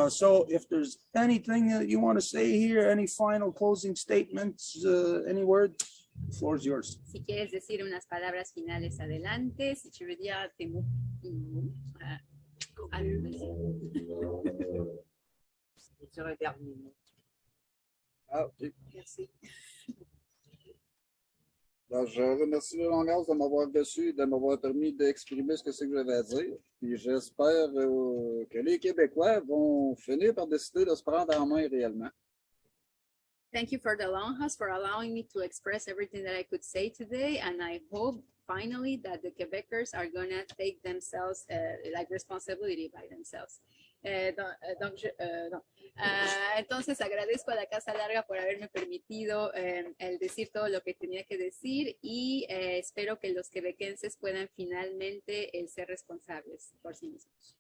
So if there's anything that you want to say here, any final closing statements, any words, the floor is yours. Si quieres decir unas palabras finales, adelante. Si tu veux dire tes mots. Ah, ok. Merci. Alors, je remercie le longhouse de m'avoir reçu et de m'avoir permis d'exprimer ce que c'est que j'avais à dire. Puis j'espère que les Québécois vont finir par décider de se prendre en main réellement. Thank you for the Longhouse for allowing me to express everything that I could say today, and I hope finally that the Quebecers are gonna take themselves like responsibility by themselves. Entonces agradezco a la Casa Larga por haberme permitido el decir todo lo que tenía que decir y espero que los quebequenses puedan finalmente ser responsables por sí mismos.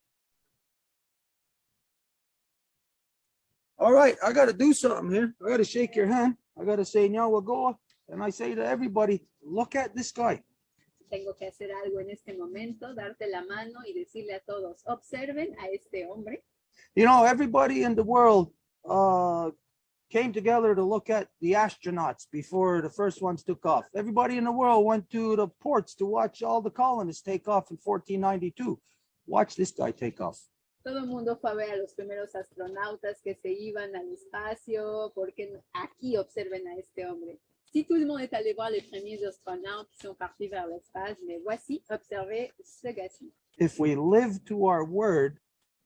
All right, I got to do something here. I got to shake your hand. I got to say Nyawagoa. And I say to everybody, look at this guy. Tengo que hacer algo en este momento, darte la mano y decirle a todos, observen a este hombre. You know, everybody in the world came together to look at the astronauts before the first ones took off. Everybody in the world went to the ports to watch all the colonists take off in 1492. Watch this guy take off. Todo el mundo fue a ver a los primeros astronautas que se iban al espacio, porque aquí observen a este hombre. Si tout le monde est allé voir les premiers astronautes qui sont partis vers l'espace, mais voici, observez ce gars-ci. If we live to our word,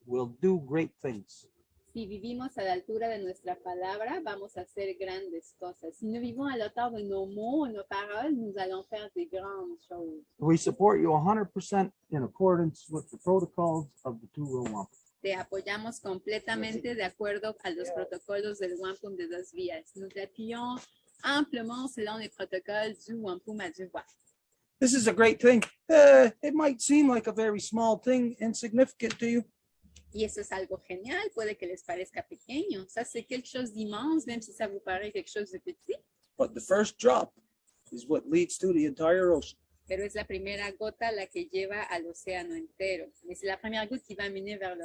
we'll do great things. Si vivimos à l'altura de nuestra palabra, vamos a hacer grandes cosas. Si nous vivons à l'auteur de nos mots, nos paroles, nous allons faire des grandes choses. We support you 100% in accordance with the protocols of the two-row wampum. Te apoyamos completamente de acuerdo a los protocolos del wampum de dos vías. Nous appuyons amplement selon les protocoles du wampum à deux voies. This is a great thing. It might seem like a very small thing, insignificant to you. Y eso es algo genial, puede que les parezca pequeño. Ça, c'est quelque chose d'immense, même si ça vous paraît quelque chose de petit. But the first drop is what leads to the entire ocean. Pero es la primera gota la que lleva al océano entero. Es la première goutte qui va mener vers